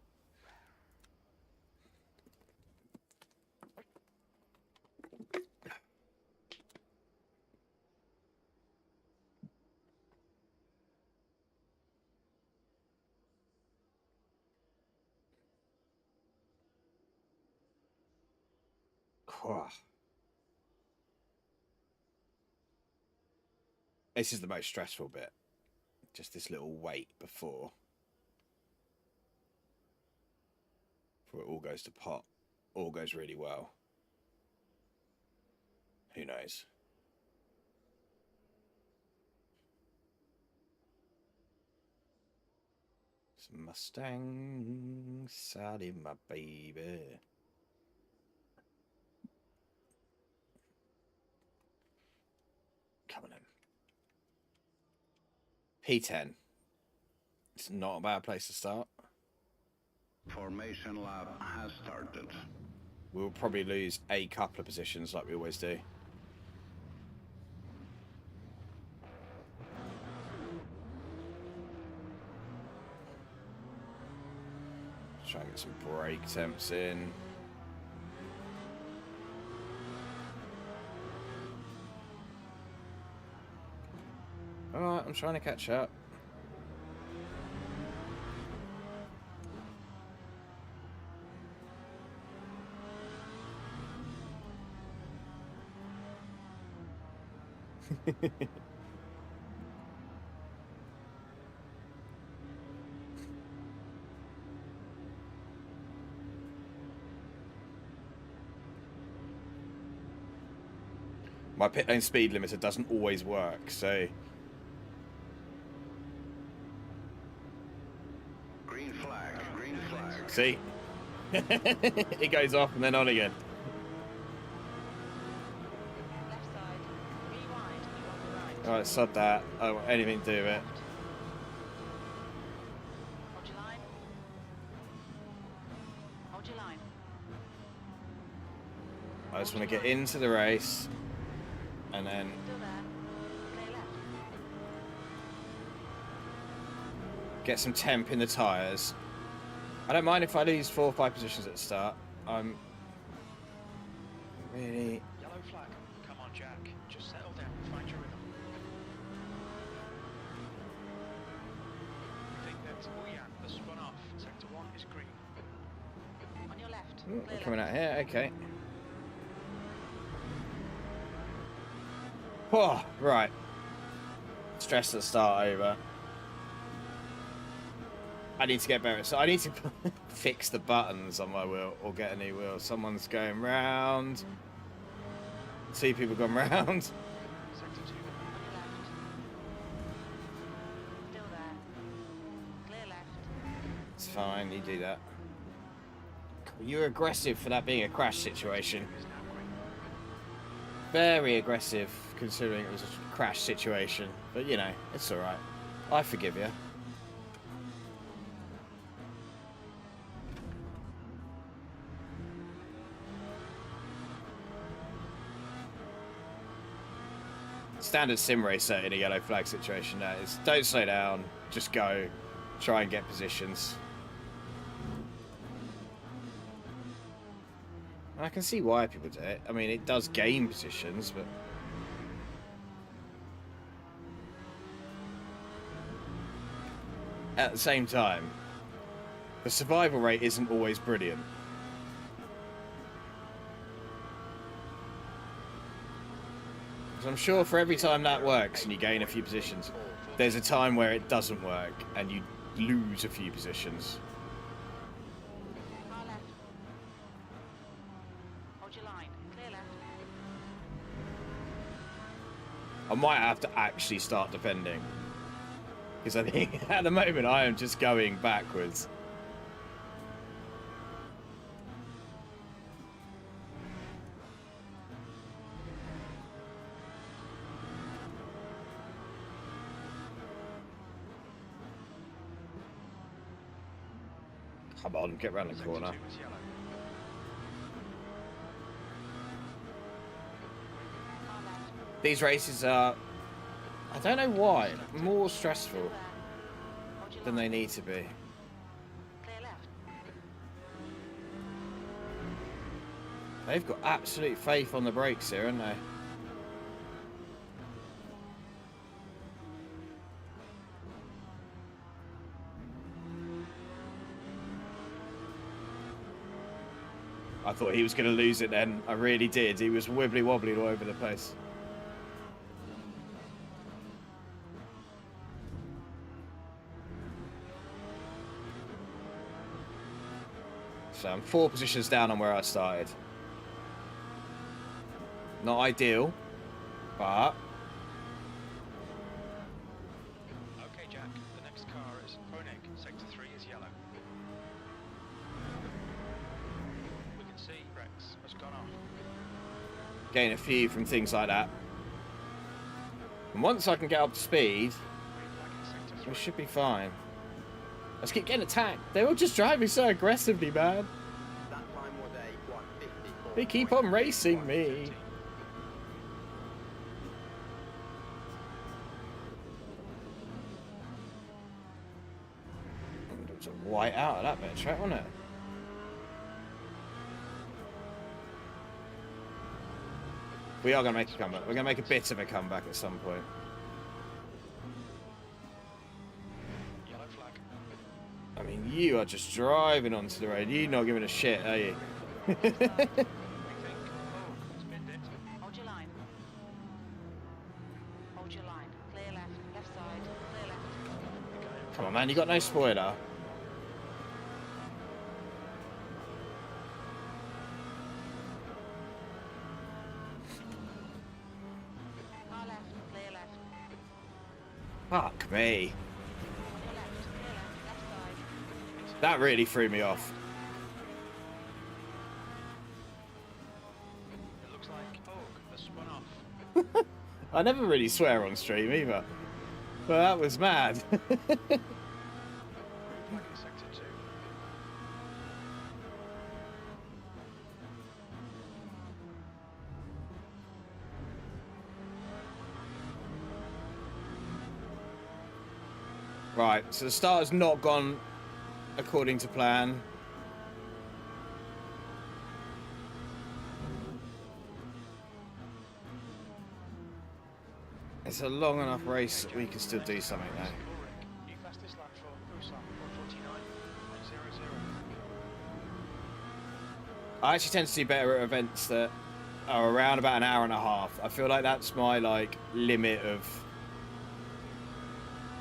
This is the most stressful bit. Just this little wait before it all goes to pot. All goes really well. Who knows? Some Mustang, Sally, my baby. Coming in. P10. It's not a bad place to start. Formation lap has started. We'll probably lose a couple of positions like we always do. Try and get some brake temps in. I'm trying to catch up. My pit lane speed limiter doesn't always work, so... Green flag, green flag. See? It goes off and then on again. Left side. Rewind. You on the right. Alright, sod that. I don't want anything to do with it. Hold your line. Hold your line. I just want to get into the race and then Still there. Clear left. get some temp in the tyres. I don't mind if I lose 4 or 5 positions at the start. I'm really... Yellow flag. Come on, Jack. Just settle down. Find your rhythm. I think that's Oyan has spun off. Sector 1 is green. On your left. Ooh, Clear we're coming left. out here, okay. Oh, right. Stress at the start over. I need to get better. So I need to fix the buttons on my wheel or get a new wheel. Someone's going round. 2 people gone round. Sector 2. On your left. Still there. Clear left. It's fine, you do that. You're aggressive for that being a crash situation. Is now green. Very aggressive considering it was a crash situation. But you know, it's alright. I forgive you. Standard sim racer in a yellow flag situation now is don't slow down, just go, try and get positions. I can see why people do it. I mean, it does gain positions, but at the same time, the survival rate isn't always brilliant. So I'm sure for every time that works and you gain a few positions, there's a time where it doesn't work and you lose a few positions. Car left. Hold your line. Clear left. I might have to actually start defending. Because I think at the moment I am just going backwards. Come on, get round the Sector corner. 2 is yellow. Car left. These races are, I don't know why, more stressful Still there. Hold your than line. they need to be. Clear left. They've got absolute faith on the brakes here, haven't they? I thought he was going to lose it then. I really did. He was wibbly wobbly all over the place. So I'm 4 positions down on where I started. Not ideal, but Okay, Jack. The next car is Koenig. Sector 3 is yellow. We can see Rex has gone off. gain a few from things like that. And once I can get up to speed, Green flag in sector 3. we should be fine. Let's keep getting attacked. They're all just driving so aggressively, man. That time was a 154. They keep on racing me. It was a white out of that bit of track, wasn't it? We are going to make a comeback. We're going to make a bit of a comeback at some point. You are just driving onto the road. You're not giving a shit, are you? We think. Oh, spinned it. Hold your line. Hold your line. Clear left. Left side. Clear left. The guy in Come on, man. You got no spoiler. Car left. Clear left. Fuck me. Clear left. Clear left. Left side. That really threw me off. It looks like Oak has spun off. I never really swear on stream either. But that was mad. Flagging sector 2. Right, so the start has not gone according to plan. It's a long enough race that we can still do something now. New fastest lap for Busan, 149.00. I actually tend to do better at events that are around about an hour and a half. I feel like that's my like limit of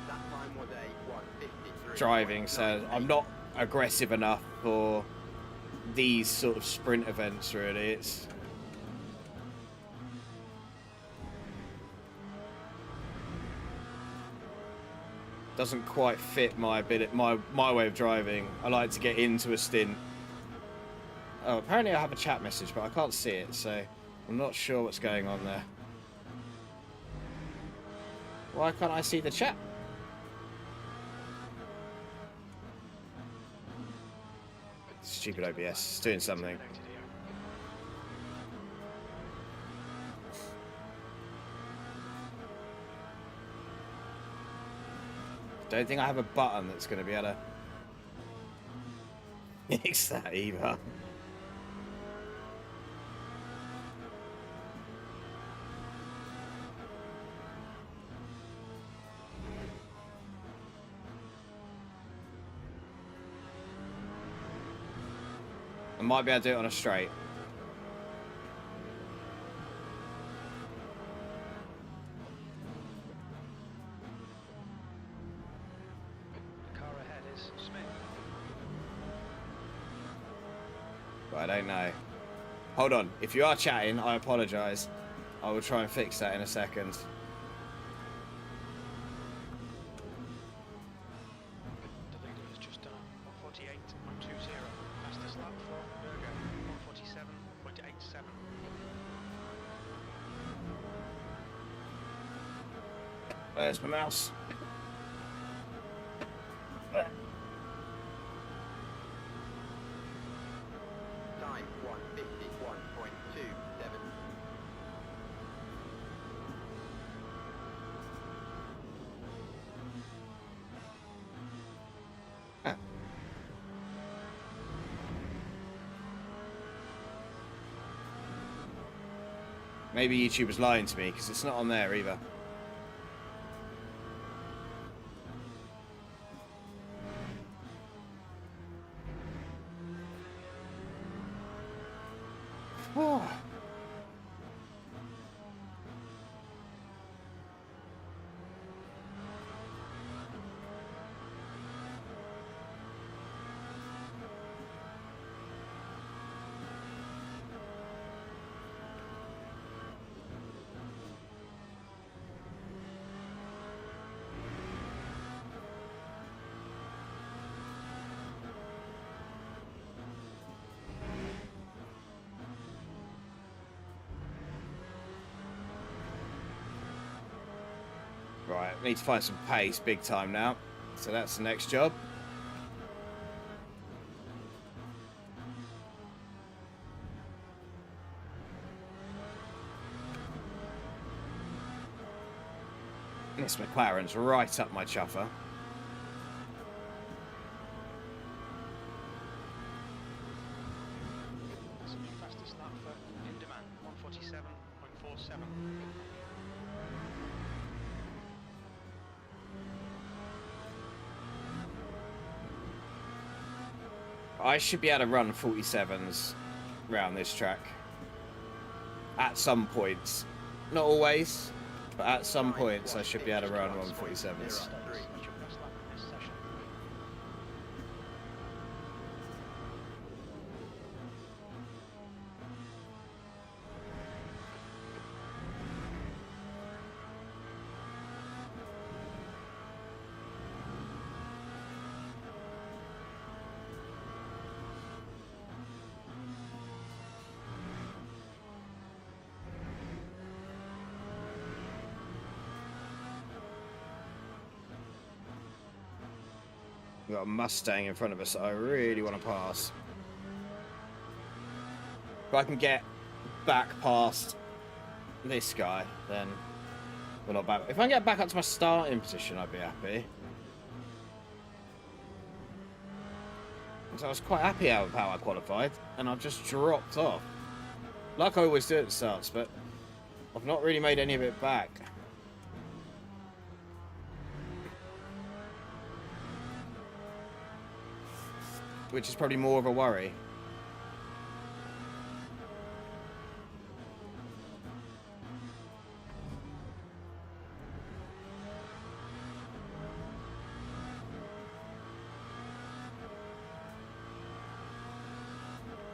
That time was a 1:53. driving, so I'm not aggressive enough for these sort of sprint events really. It's doesn't quite fit my my way of driving. I like to get into a stint. Oh, apparently I have a chat message, but I can't see it, so I'm not sure what's going on there. Why can't I see the chat? Stupid OBS. It's doing something. Connected here. Don't think I have a button that's going to be able to fix that either. I might be able to do it on a straight. The car ahead is Smith. But I don't know. Hold on. If you are chatting, I apologise. I will try and fix that in a second. The leader has just done 148.20. Fastest lap for Berger, 147.87. Where's my mouse? Time 1:51.27. Ah. Maybe YouTube was lying to me because it's not on there either. Oh. Right, need to find some pace big time now. So that's the next job. This McLaren's right up my chuffer. That's a new fastest lap for Lindemann, 147.47. I should be able to run 47s around this track. At some points. Not always, but at some points I should be able to run 147s. That's your best lap in this session. We've got a Mustang in front of us that I really want to pass. If I can get back past this guy, then we're not back. If I can get back up to my starting position, I'd be happy. So I was quite happy out of how I qualified, and I've just dropped off. Like I always do at the starts, but I've not really made any of it back. Which is probably more of a worry.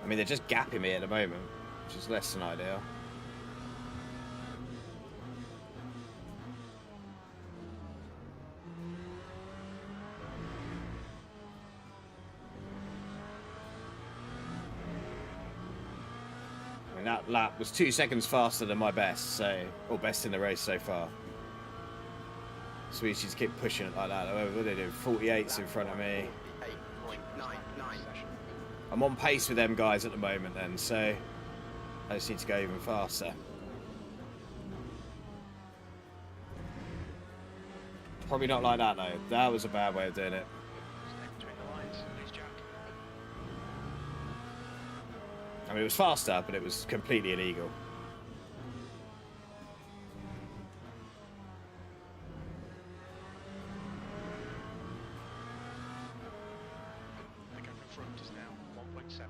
I mean, they're just gapping me at the moment, which is less than ideal. I mean, that lap was 2 seconds faster than my best, so, or best in the race so far. So we just keep pushing it like that. What are they doing? 48s in front of me. 8.99. I'm on pace with them guys at the moment then, so I just need to go even faster. Probably not like that though. That was a bad way of doing it. Stay between the lines, please, Jack. I mean, it was faster, but it was completely illegal. The gap in front is now 1.7.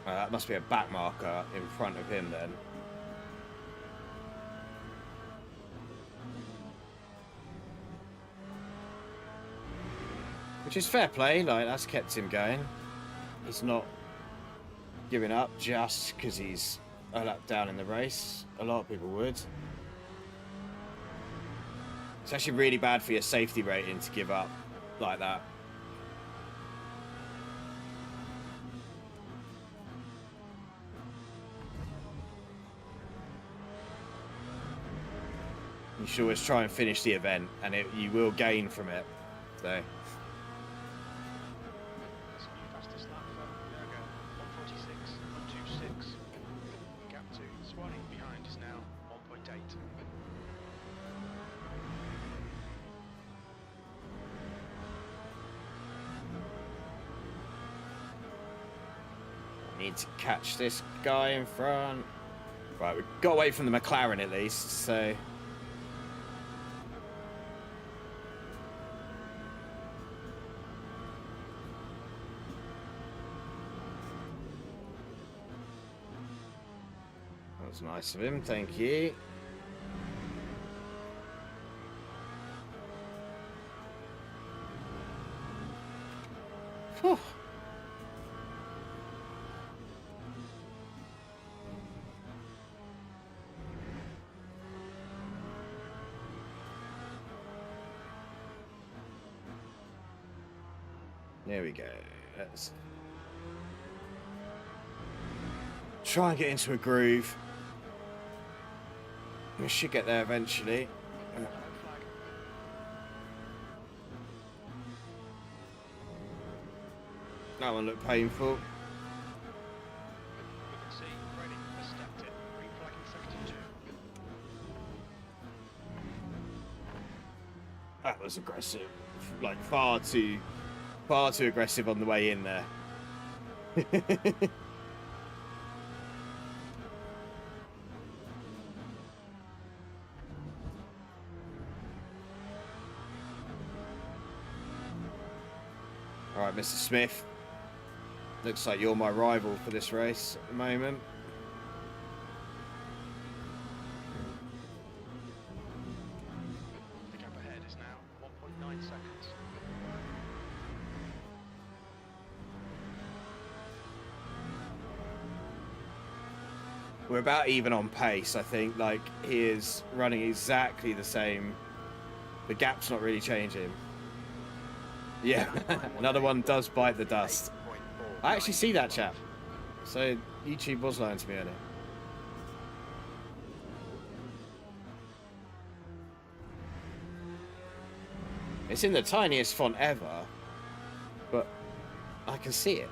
That must be a back marker in front of him then. Which is fair play, like that's kept him going. He's not giving up just because he's a lap down in the race. A lot of people would. It's actually really bad for your safety rating to give up like that. You should always try and finish the event, and you will gain from it. So. That's the new fastest lap for Virgo, 146.26. Gap to Swanee behind is now 1.8. Need to catch this guy in front. Right, we got away from the McLaren at least, so. That was nice of him, thank you. Whew. There we go. Let's try and get into a groove. We should get there eventually. Yellow flag. That one looked painful. We can see Ready has stepped in. Green flag in sector 2. That was aggressive. Like far too aggressive on the way in there. Right, Mr. Smith. Looks like you're my rival for this race at the moment. The gap ahead is now 1.9 seconds. We're about even on pace, I think. Like, he is running exactly the same. The gap's not really changing. Yeah, another one does bite the dust. I actually see that chap. So YouTube was lying to me earlier. It's in the tiniest font ever, but I can see it.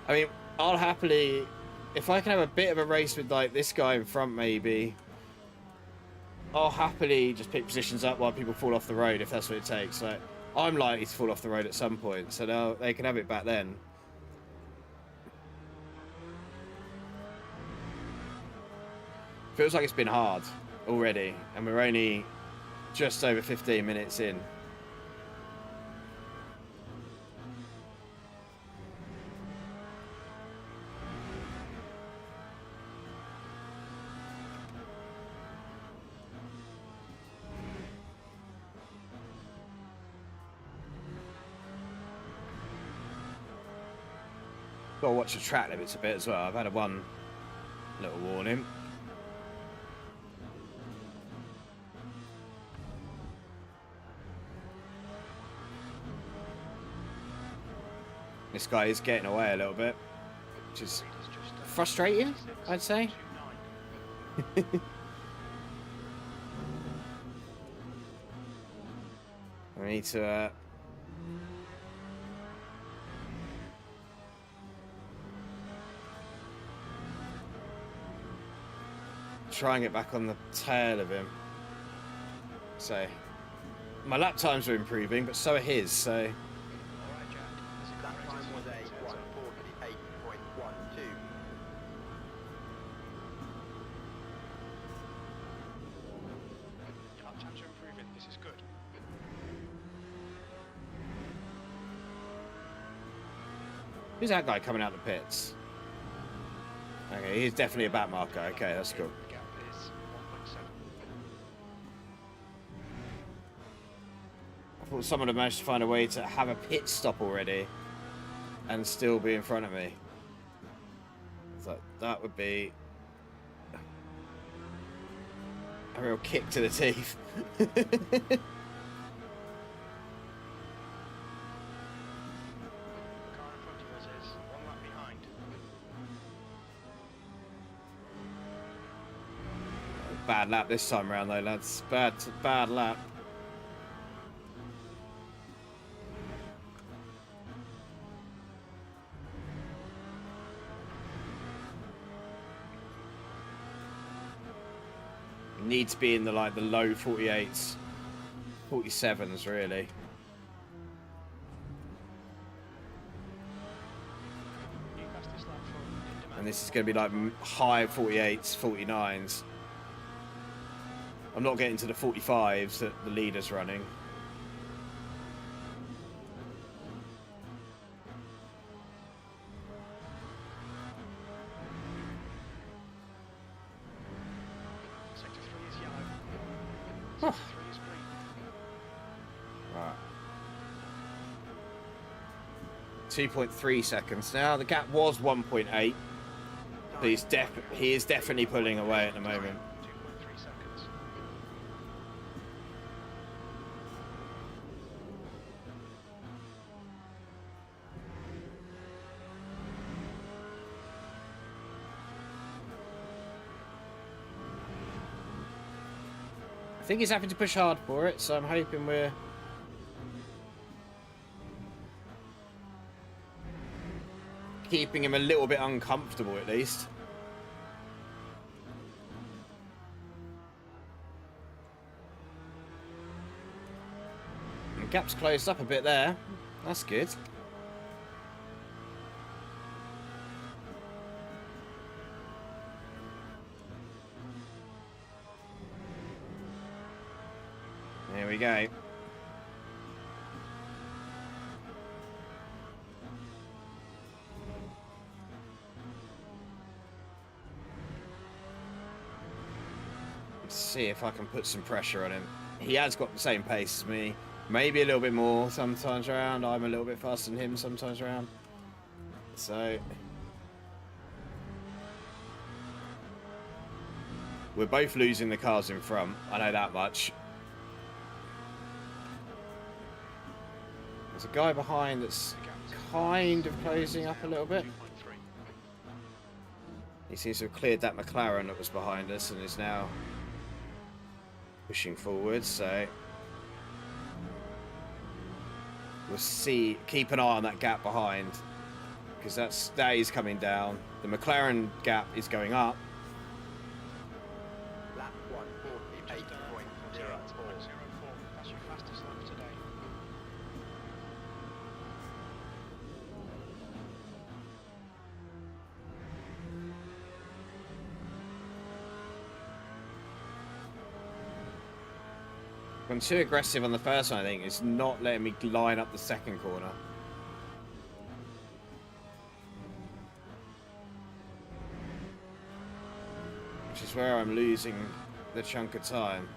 I mean, I'll happily, if I can have a bit of a race with like this guy in front maybe, I'll happily just pick positions up while people fall off the road if that's what it takes. Like, I'm likely to fall off the road at some point, so they can have it back then. Feels like it's been hard already, and we're only just over 15 minutes in. Got to watch the track limits a bit as well. I've had one little warning. This guy is getting away a little bit, which is frustrating, I'd say. We need to try and get back on the tail of him. So my lap times are improving, but so are his. So That time was a 1:48.12. Lap times are improving. This is good. who's that guy coming out the pits? Okay, he's definitely a back marker. Okay, that's cool. The gap is 1.7. I thought someone had managed to find a way to have a pit stop already and still be in front of me. It's like, that would be a real kick to the teeth. The car in front of us is 1 lap behind. Bad lap this time around though, lads. Bad lap. Need to be in the the low 48s, 47s really. New fastest lap for And this is going to be like high 48s, 49s. I'm not getting to the 45s that the leader's running. Sector 3 is yellow. Huh. Sector 3 is green. Right. 2.3 seconds now. The gap was 1.8. But he is definitely pulling away at the moment. 2.3 seconds. I think he's having to push hard for it, so I'm hoping we're keeping him a little bit uncomfortable at least. The gap's closed up a bit there. That's good. There we go. Let's see if I can put some pressure on him. He has got the same pace as me. Maybe a little bit more sometimes around. I'm a little bit faster than him sometimes around. So we're both losing the cars in front. I know that much. There's a guy behind that's kind of closing up a little bit. He seems to have cleared that McLaren that was behind us and is now pushing forward, so we'll see. Keep an eye on that gap behind, because that is coming down. The McLaren gap is going up. Lap 148.04. That's your fastest lap today. I'm too aggressive on the first one, I think. It's not letting me line up the second corner. Which is where I'm losing the chunk of time.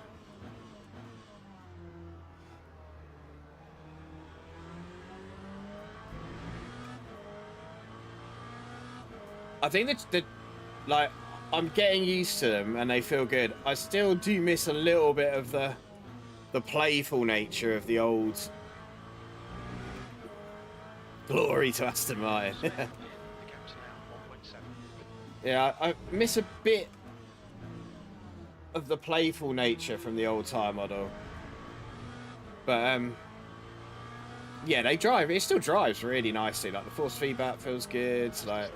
I think that like, I'm getting used to them and they feel good. I still do miss a little bit of the playful nature of the old glory to Aston Martin. The gap's now 1.7. Yeah, I miss a bit of the playful nature from the old tyre model. But yeah, they drive. It still drives really nicely. Like the force feedback feels good. Like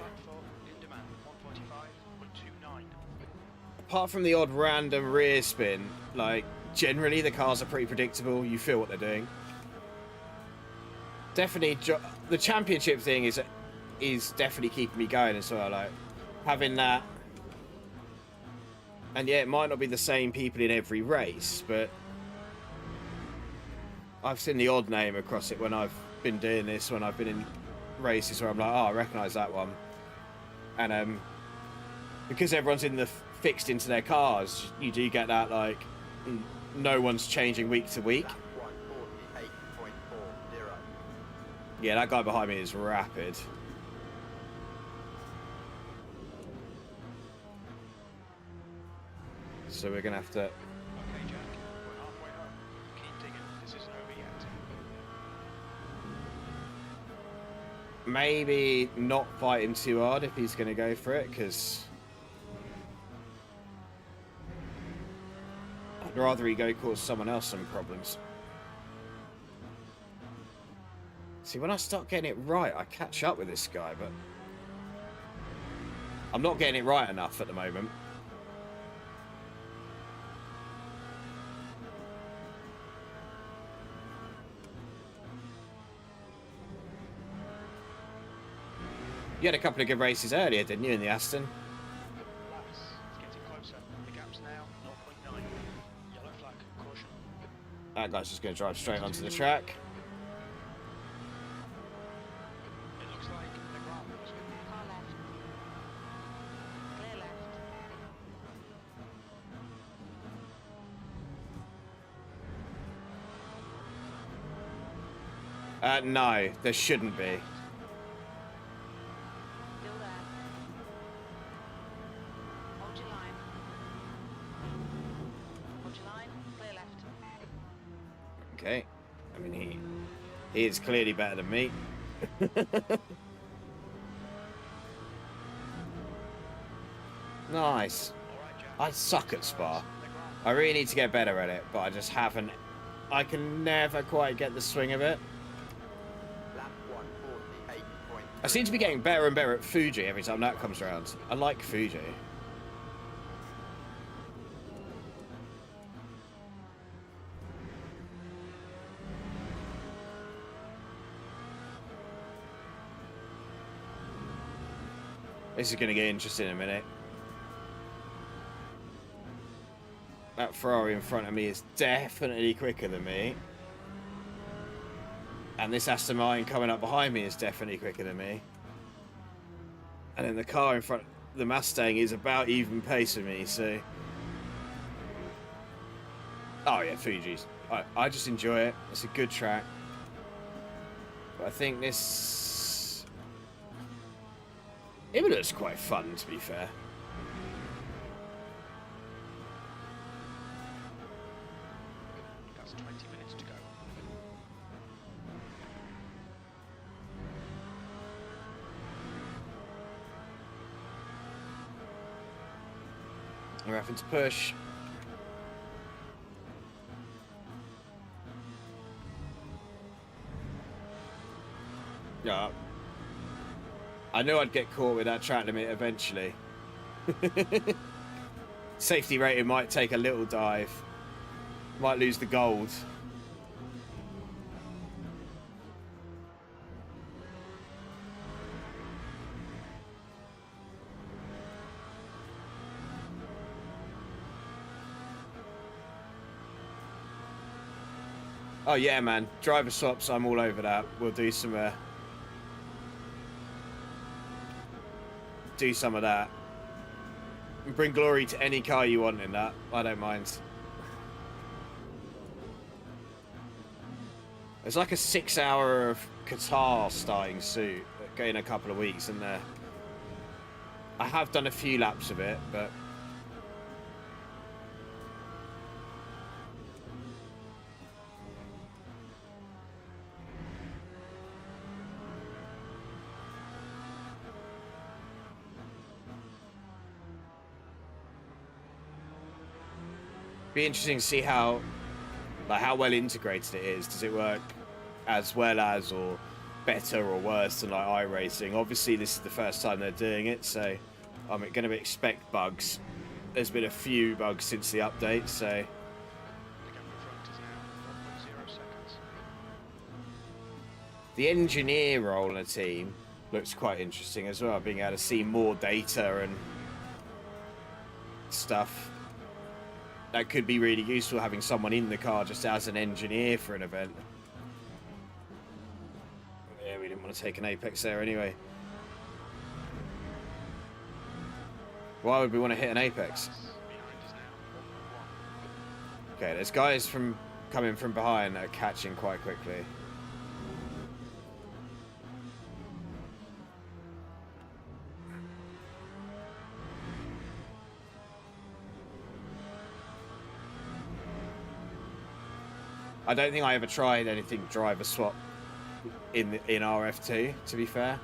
In demand 145.29. apart from the odd random rear spin, like generally the cars are pretty predictable. You feel what they're doing. Definitely, the championship thing is definitely keeping me going as well. Like having that, and yeah, it might not be the same people in every race, but I've seen the odd name across it when I've been doing this. When I've been in races where I'm like, oh, I recognise that one, and because everyone's fixed into their cars, you do get that like no one's changing week to week. Lap 148.40. Yeah, that guy behind me is rapid. So we're gonna have to. Okay, Jack, we're halfway home. Keep digging. This isn't over yet. Maybe not fight him too hard if he's going to go for it, because I'd rather he go cause someone else some problems. See, when I start getting it right, I catch up with this guy, but I'm not getting it right enough at the moment. You had a couple of good races earlier, didn't you, in the Aston? Laps, it's getting closer. The gap's now 0.9. Yellow flag, caution. That guy's just going to drive straight onto the track. It looks like the ground was going to be Car left. Clear left. No, there shouldn't be. Still there. Hold your line. Hold your line. Clear left. Okay. I mean, he is clearly better than me. Nice. alright, Jack. I suck at Spa. The ground. I really need to get better at it, but I just haven't. I can never quite get the swing of it. Lap 148.3. I seem to be getting better and better at Fuji every time that comes around. I like Fuji. This is going to get interesting in a minute. That Ferrari in front of me is definitely quicker than me. And this Aston Martin coming up behind me is definitely quicker than me. And then the car in front, the Mustang, is about even pace with me, so Oh yeah, Fuji's. I just enjoy it. It's a good track. But I think this... Imola's quite fun, to be fair. That's 20 minutes to go. We're having to push. Yeah. I knew I'd get caught with that track limit eventually. Safety rating might take a little dive. Might lose the gold. Oh yeah, man. Driver swaps, I'm all over that. We'll do some of that. Bring glory to any car you want in that. I don't mind. There's like a 6-hour of Qatar starting soon in a couple of weeks, isn't there? I have done a few laps of it, but be interesting to see how well integrated it is. Does it work as well as or better or worse than like iRacing? Obviously this is the first time they're doing it, so I'm going to expect bugs. There's been a few bugs since the update, so The gap in front is now 1.0 seconds. the engineer role in a team looks quite interesting as well, being able to see more data and stuff. That could be really useful, having someone in the car just as an engineer for an event. Yeah, we didn't want to take an apex there anyway. Why would we want to hit an apex? Behind is now 1.1. Okay, there's guys coming from behind that are catching quite quickly. I don't think I ever tried anything driver swap in RF2, to be fair.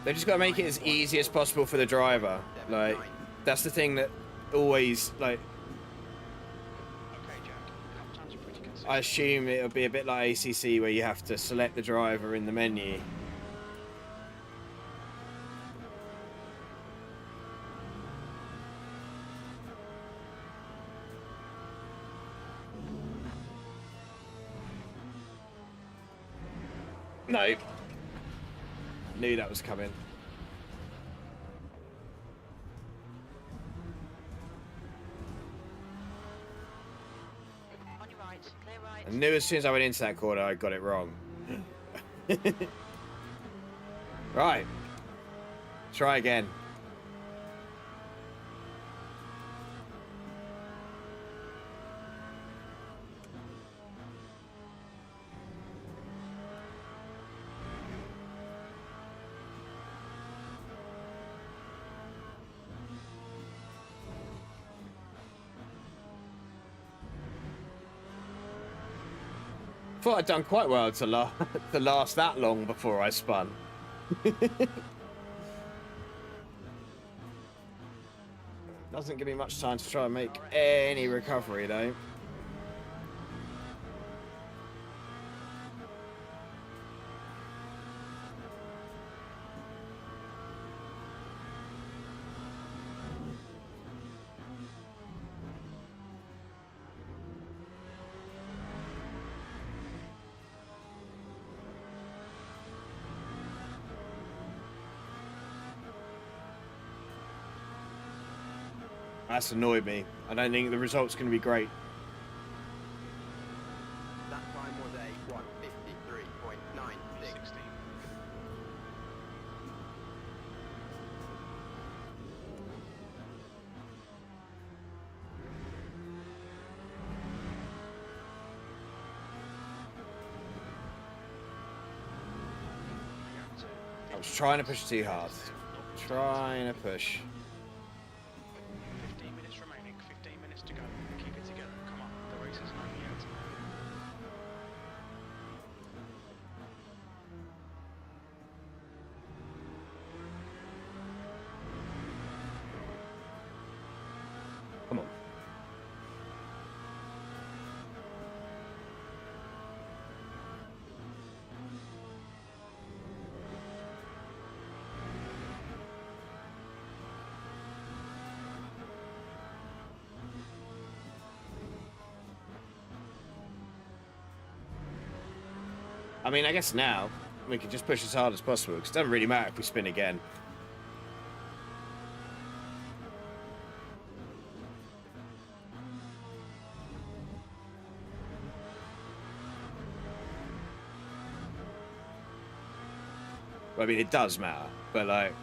They just got to make it as easy as possible for the driver. Like, that's the thing that always, like, Okay, Jack. Lap times are pretty consistent. I assume it'll be a bit like ACC where you have to select the driver in the menu. No. Knew that was coming. On your right, clear right. I knew as soon as I went into that corner I got it wrong. Right. Try again. Thought I'd done quite well to last that long before I spun. Doesn't give me much time to try and make any recovery though. That's annoyed me. I don't think the result's going to be great. That time was a 1:53.96. 16. was trying to push too hard. Trying to push. 15 minutes remaining, 15 minutes to go. Keep it together. Come on, the race isn't over yet. Come on. I mean, I guess now we can just push as hard as possible because it doesn't really matter if we spin again. Well, I mean, it does matter, but like,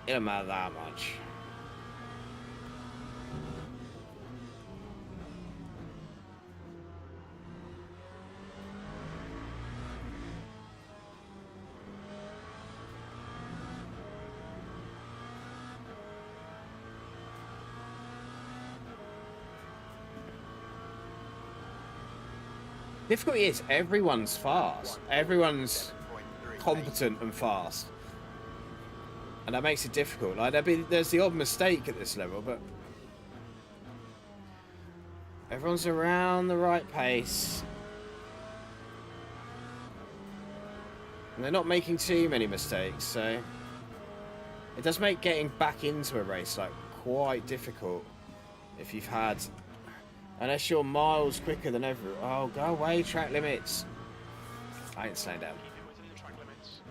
it don't matter that much. Difficulty is everyone's fast. Everyone's competent and fast, and that makes it difficult. Like there's the odd mistake at this level, but everyone's around the right pace, and they're not making too many mistakes. So it does make getting back into a race like quite difficult if you've had. Unless you're miles quicker than everyone. Oh, go away, track limits. I ain't slowing down. Keep it within the track limits.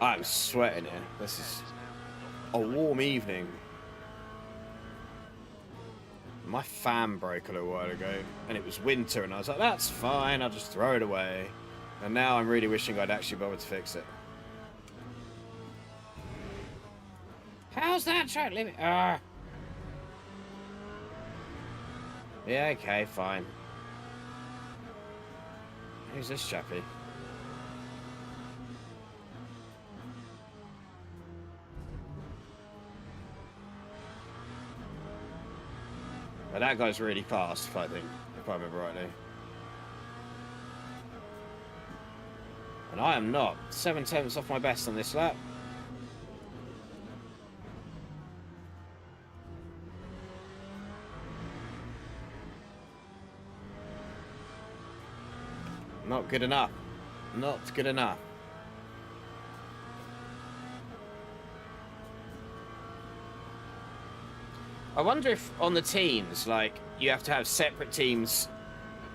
I'm sweating here. This is a warm evening. My fan broke a little while ago, and it was winter, and I was like, that's fine, I'll just throw it away. And now I'm really wishing I'd actually bothered to fix it. How's that track limit? Ah. Yeah, okay, fine. Who's this chappie? But that guy's really fast, if I remember rightly. And I am not. 7/10 off my best on this lap. Not good enough. Not good enough. I wonder if on the teams, like, you have to have separate teams,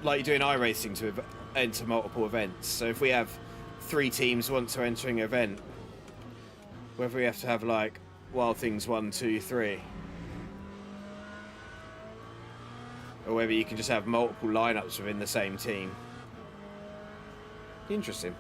like you do in iRacing, to enter multiple events. So if we have 3 teams once we're entering an event, whether we have to have, like, Wild Things 1, 2, 3. Or whether you can just have multiple lineups within the same team. Interesting.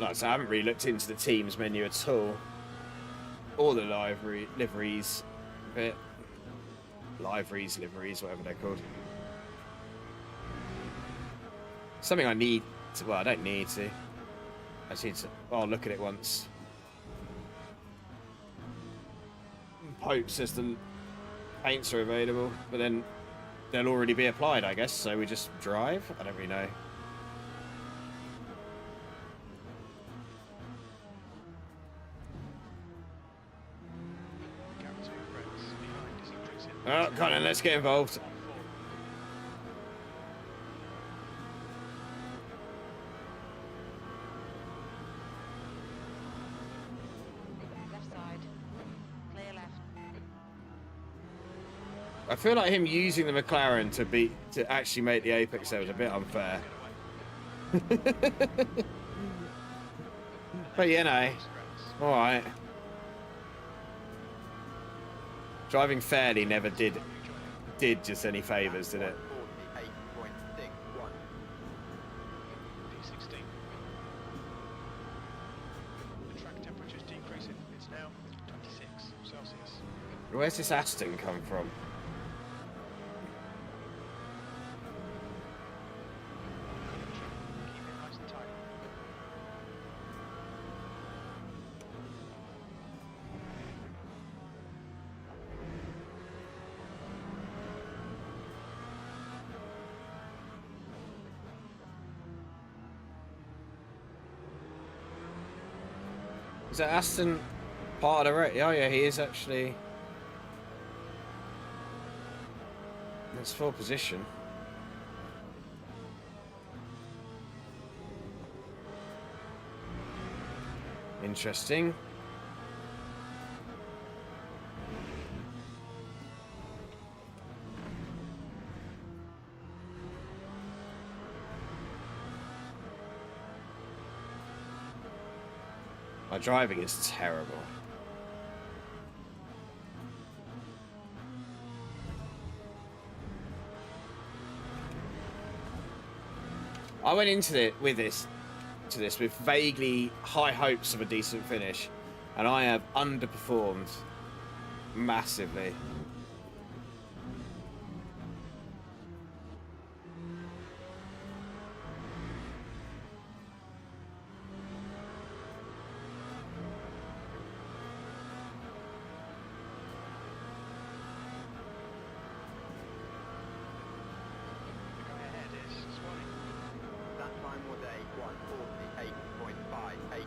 Like I said, I haven't really looked into the teams menu at all. Or the liveries bit. Liveries, whatever they're called. Something I need to, well, I don't need to. I just need to, oh, look at it once. Pope says the paints are available, but then they'll already be applied, I guess, so we just drive? I don't really know. Oh, come on, let's get involved. I feel like him using the McLaren to actually make the apex there was a bit unfair. But you know, all right. Driving fairly never did just any favours, did it? 48.61. P16. The track temperature's decreasing. It's now 26 Celsius. Where's this Aston come from? Keep it nice and tight. Is that Aston part of the race? Oh yeah, he is actually. That's full position. Interesting. My driving is terrible. I went into it with this with vaguely high hopes of a decent finish, and I have underperformed massively. The guy ahead is Swanee. That time was a 148.58.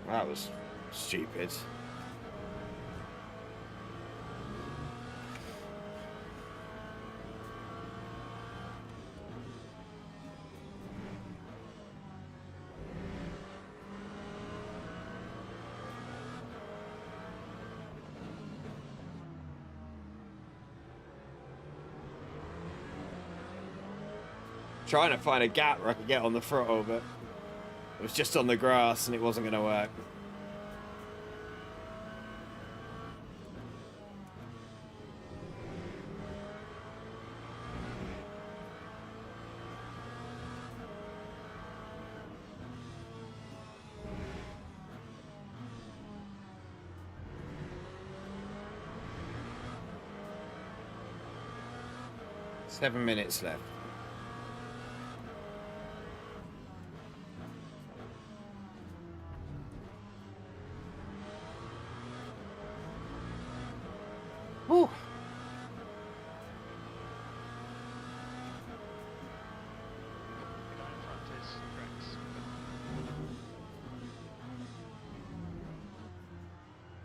That was stupid. Trying to find a gap where I could get on the throttle, but it was just on the grass and it wasn't going to work. Seven minutes left. Whew. The guy in front is Rex.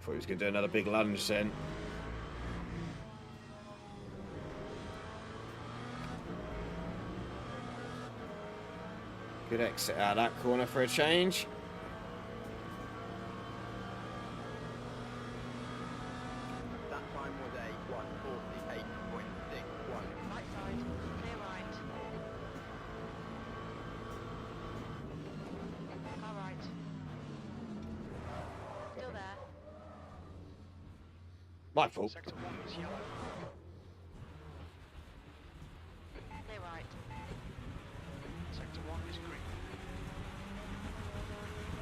Thought he was going to do another big lunge then. Good exit out of that corner for a change. That time was a 148.61. Right side, clear right. Car right. Still there. My fault. Sector 1 is yellow. Clear right. Sector 1 is green.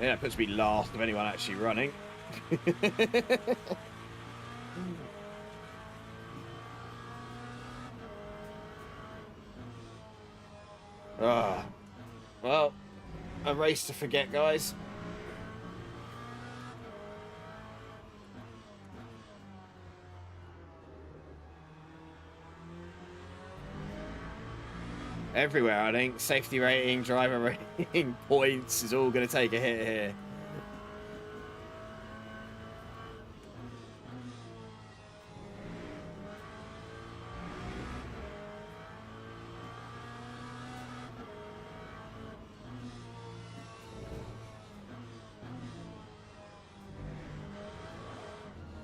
Yeah, that puts me last of anyone actually running. Ah, well, a race to forget, guys. Everywhere, I think. Safety rating, driver rating, points is all going to take a hit here.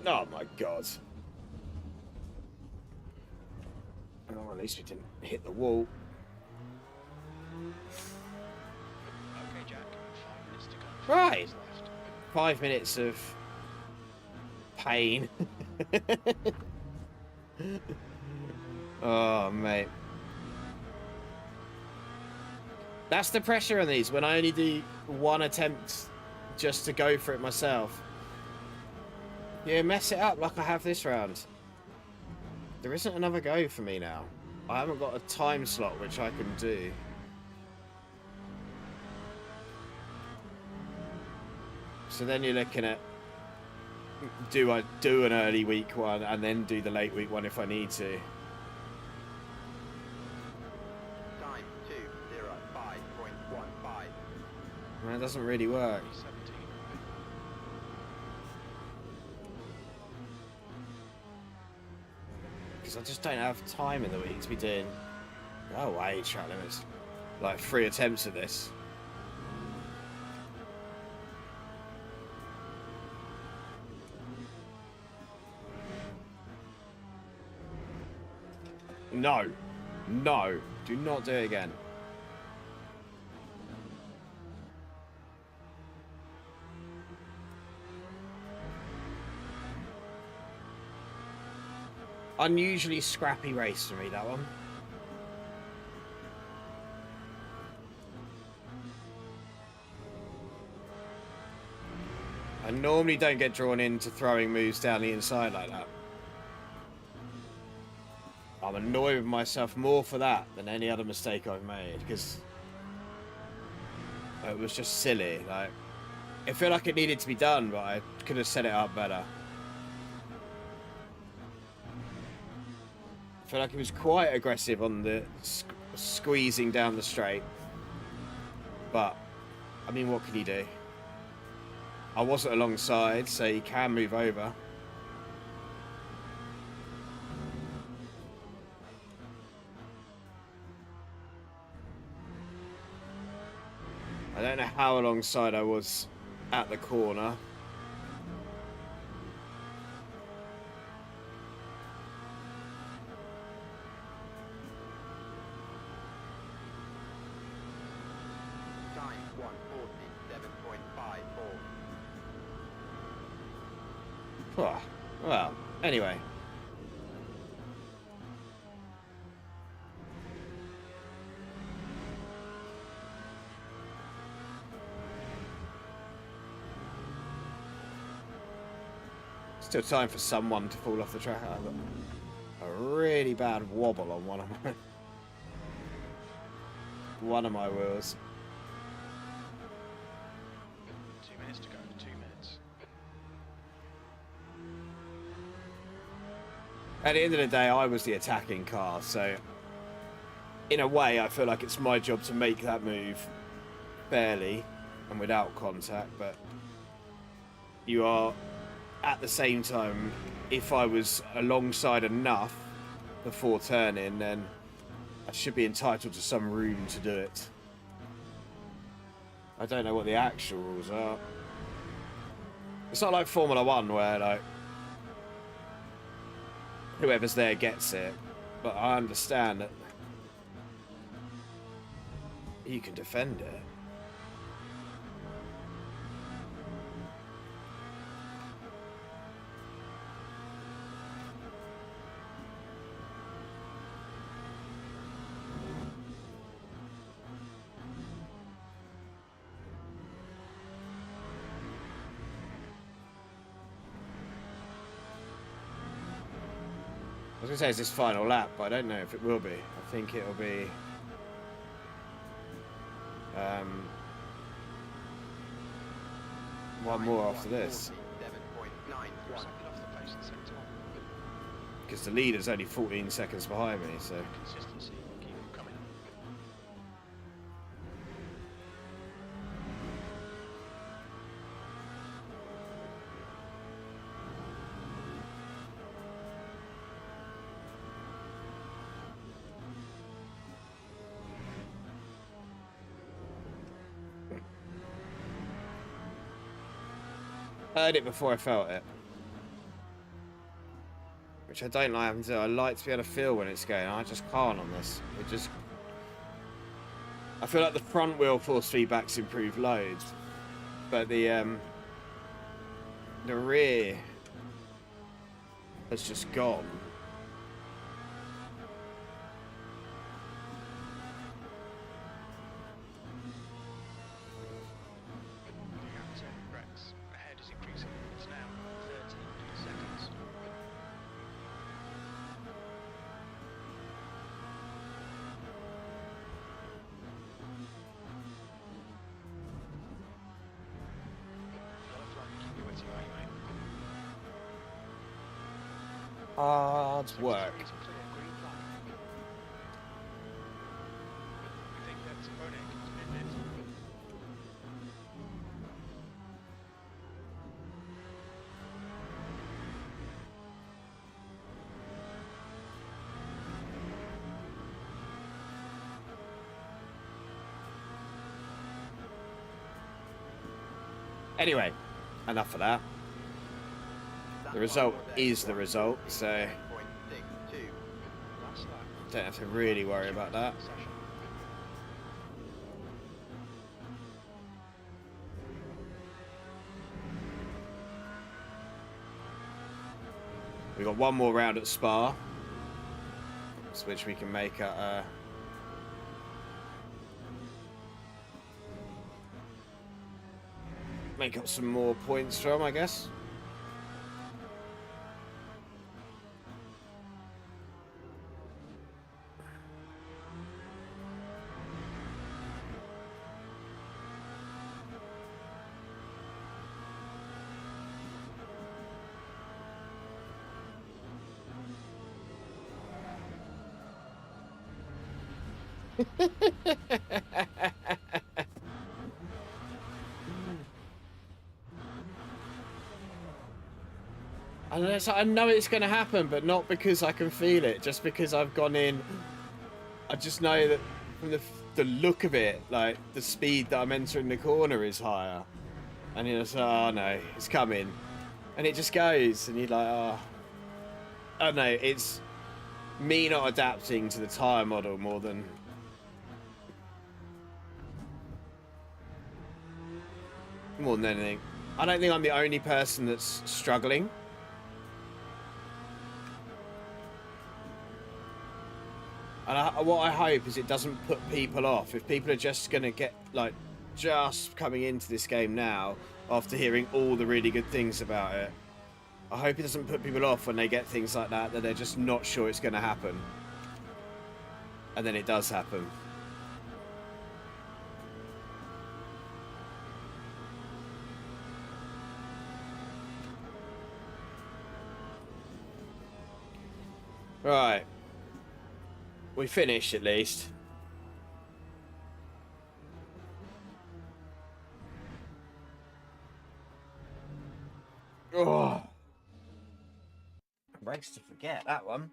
Oh my god. Oh, at least we didn't hit the wall. Right. Left. 5 minutes of pain. Oh, mate. That's the pressure on these, when I only do one attempt just to go for it myself. Yeah, mess it up like I have this round. There isn't another go for me now. I haven't got a time slot which I can do. So then you're looking at, do I do an early week one and then do the late week one if I need to? Time 2:05.15. That doesn't really work. 3:17. Because I just don't have time in the week to be doing, oh wait, track limits. Like 3 attempts of this. No. No. Do not do it again. Unusually scrappy race for me, that one. I normally don't get drawn into throwing moves down the inside like that. I'm annoyed with myself more for that than any other mistake I've made, because it was just silly. Like, it felt like it needed to be done, but I could have set it up better. I feel like it was quite aggressive on the squeezing down the straight. But, I mean, what can you do? I wasn't alongside, so you can move over. I don't know how alongside I was at the corner. Time 1:47.54. Well, anyway. Still time for someone to fall off the track. I've got a really bad wobble on one of my wheels. 2 minutes to go. 2 minutes. At the end of the day, I was the attacking car, so in a way, I feel like it's my job to make that move fairly and without contact, but you are, at the same time, if I was alongside enough before turning, then I should be entitled to some room to do it. I don't know what the actual rules are. It's not like Formula 1 where, like, whoever's there gets it, but I understand that you can defend it. I was going to say it's this final lap, but I don't know if it will be. I think it'll be... one more after this. 47.91. Second off the pace in sector 1. Because the leader's only 14 seconds behind me, so... Consistency. Keep them coming. Heard it before I felt it. Which I don't like having to do. I like to be able to feel when it's going. I just can't on this. It just... I feel like the front wheel force feedback's improved loads. but the rear has just gone. The Rex ahead is increasing. It's now 30 seconds. Yellow flag, keep your witty right, mate. Hard work. It's clear, green flag. We think that Koenig has been it. Anyway, enough of that. The result is the result, so 10.62. Last lap. don't have to really worry about that. Session. We've got one more round at Spa, which we can make up some more points from, I guess. I know it's going to happen, but not because I can feel it, just because I've gone in. I just know that from the look of it, like the speed that I'm entering the corner is higher, and you're just, oh no, it's coming, and it just goes, and you're like, oh, I don't know, it's me not adapting to the tyre model more than anything. I don't think I'm the only person that's struggling. And what I hope is it doesn't put people off. If people are just going to get, like, just coming into this game now after hearing all the really good things about it, I hope it doesn't put people off when they get things like that they're just not sure it's going to happen. And then it does happen. Right. We finished, at least. Oh. Race to forget that one.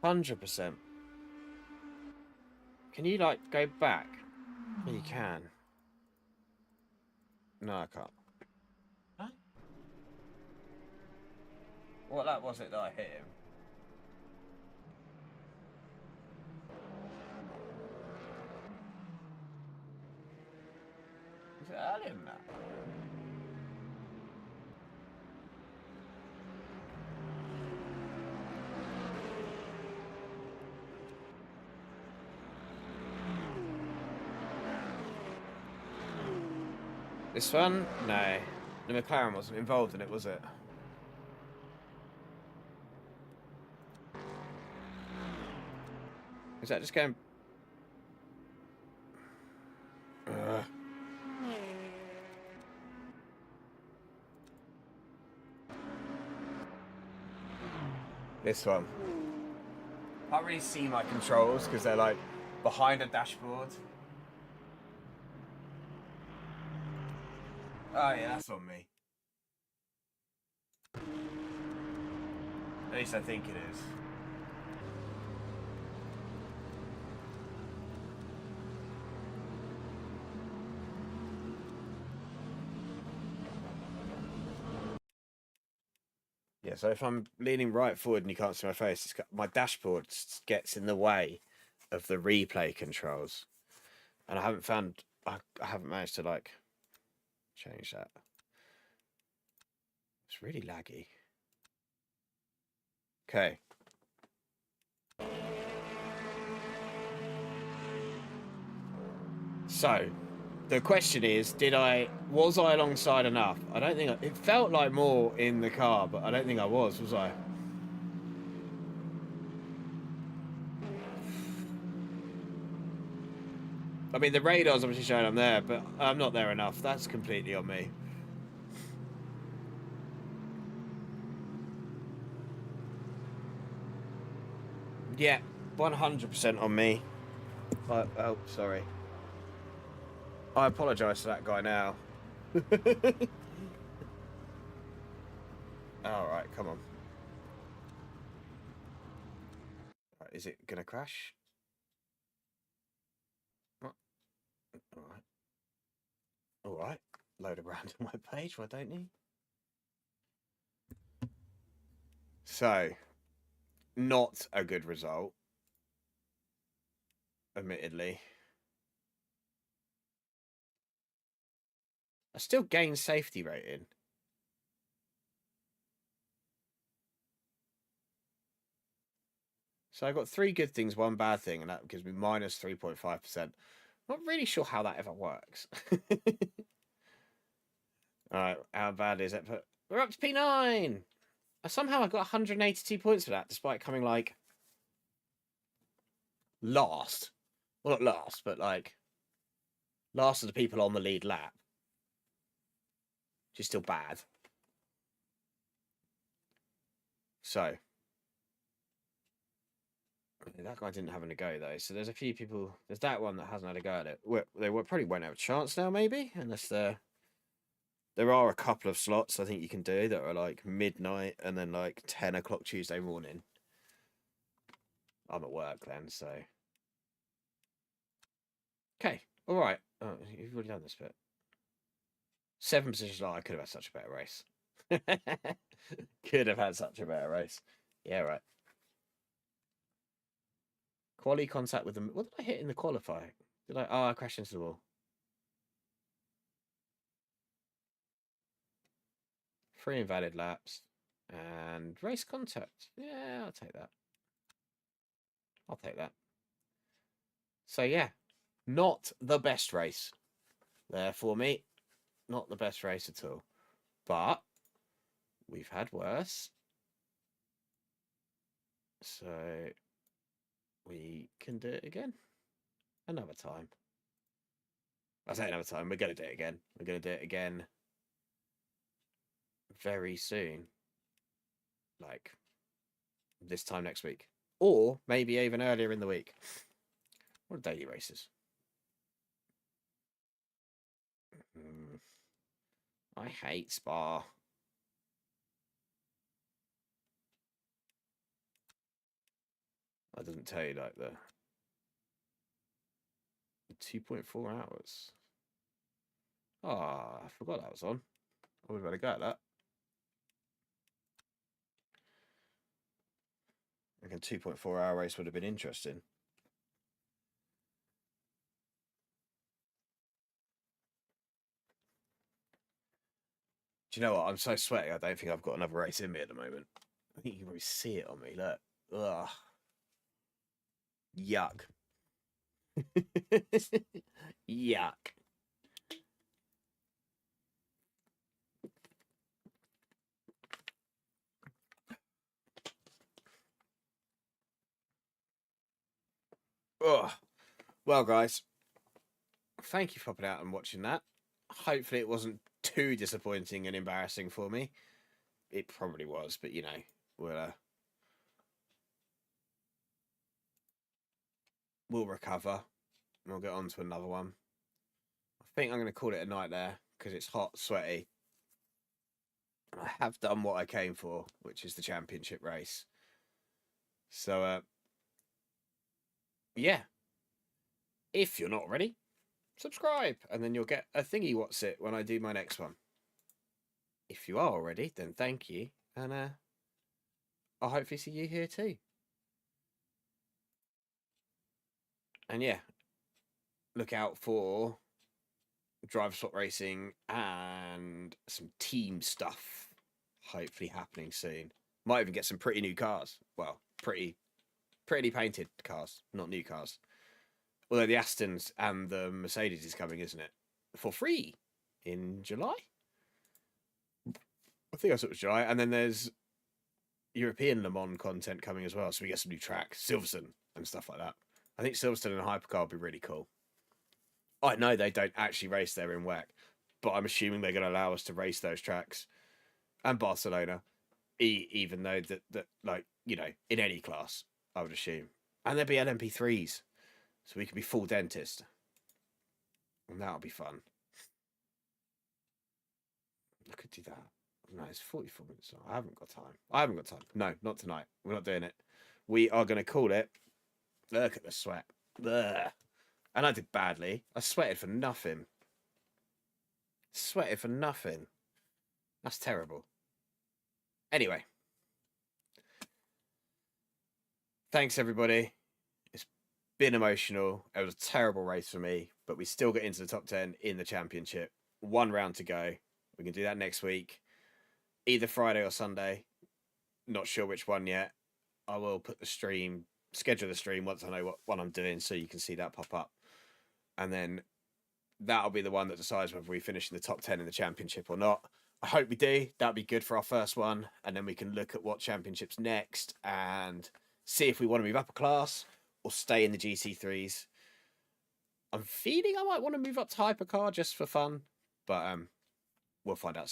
100%. Can you, like, go back? Yeah, you can. No, I can't. Huh? What lap was it that I hit him? Was it earlier than that? This one? No. The McLaren wasn't involved in it, was it? Is that just going... This one. Can't really see my controls because they're like behind a dashboard. Oh yeah, that's on me. At least I think it is. Yeah, so if I'm leaning right forward and you can't see my face, my dashboard gets in the way of the replay controls. And I haven't managed to, like, change that. It's really laggy. Okay. So, the question is, was I alongside enough? I don't think it felt like more in the car, but I don't think I was I? I mean, the radar's obviously showing I'm there, but I'm not there enough. That's completely on me. Yeah, 100% on me. Oh, sorry. I apologise to that guy now. Alright, come on. Right, is it going to crash? Alright. Alright. Load a random web page, why don't you? So, not a good result. Admittedly. I still gained safety rating. So I got 3 good things, 1 bad thing, and that gives me minus 3.5%. Not really sure how that ever works. Alright, how bad is it? But we're up to P9! Somehow I got 182 points for that, despite coming, like, last. Well, not last, but, like, last of the people on the lead lap. Which is still bad. So. That guy didn't have a go, though. So there's a few people... There's that one that hasn't had a go at it. They probably won't have a chance now, maybe? Unless they're... There are a couple of slots I think you can do that are like midnight and then like 10 o'clock Tuesday morning. I'm at work then, so. Okay, all right. Oh, you've already done this bit. 7 positions. Oh, I could have had such a better race. Could have had such a better race. Yeah, right. Quali contact with them. What did I hit in the qualifying? Oh, I crashed into the wall. 3 invalid laps and race contact. Yeah, I'll take that. I'll take that. So yeah, not the best race there for me. Not the best race at all. But we've had worse. So we can do it again. Another time. I say another time. We're going to do it again. We're going to do it again very soon. Like this time next week. Or maybe even earlier in the week. What are daily races? I hate Spa. That doesn't tell you like the 2.4 hours. Ah, I forgot that was on. I would have had a go at that. I reckon 2.4 hour race would have been interesting. Do you know what? I'm so sweaty. I don't think I've got another race in me at the moment. I think you can probably see it on me. Look. Ugh. Yuck. Yuck. Ugh. Well, guys, thank you for popping out and watching that. Hopefully it wasn't too disappointing and embarrassing for me. It probably was, but you know, we'll recover. We'll get on to another one. I think I'm going to call it a night there because it's hot, sweaty. I have done what I came for, which is the championship race. So, yeah. If you're not ready, subscribe, and then you'll get a thingy what's it when I do my next one. If you are already, then thank you, and I'll hopefully see you here too. And yeah, look out for driver swap racing, and some team stuff hopefully happening soon. Might even get some pretty new cars. Well, pretty painted cars, not new cars. Although the Astons and the Mercedes is coming, isn't it? For free in July? I think that's it was July. And then there's European Le Mans content coming as well. So we get some new tracks, Silverstone and stuff like that. I think Silverstone and Hypercar will be really cool. I know they don't actually race there in WEC, but I'm assuming they're going to allow us to race those tracks. And Barcelona, even though that like, you know, in any class, I would assume. And there'll be LMP3s. So we could be full dentist. And that'll be fun. I could do that. No, it's 44 minutes long. I haven't got time. No, not tonight. We're not doing it. We are going to call it. Look at the sweat. Ugh. And I did badly. I sweated for nothing. That's terrible. Anyway. Thanks, everybody. It's been emotional. It was a terrible race for me, but we still get into the top 10 in the championship. 1 round to go. We can do that next week. Either Friday or Sunday. Not sure which one yet. I will put schedule the stream once I know what one I'm doing so you can see that pop up. And then that'll be the one that decides whether we finish in the top 10 in the championship or not. I hope we do. That'll be good for our first one. And then we can look at what championship's next and see if we want to move up a class or stay in the GC3s. I'm feeling I might want to move up to Hypercar just for fun. But we'll find out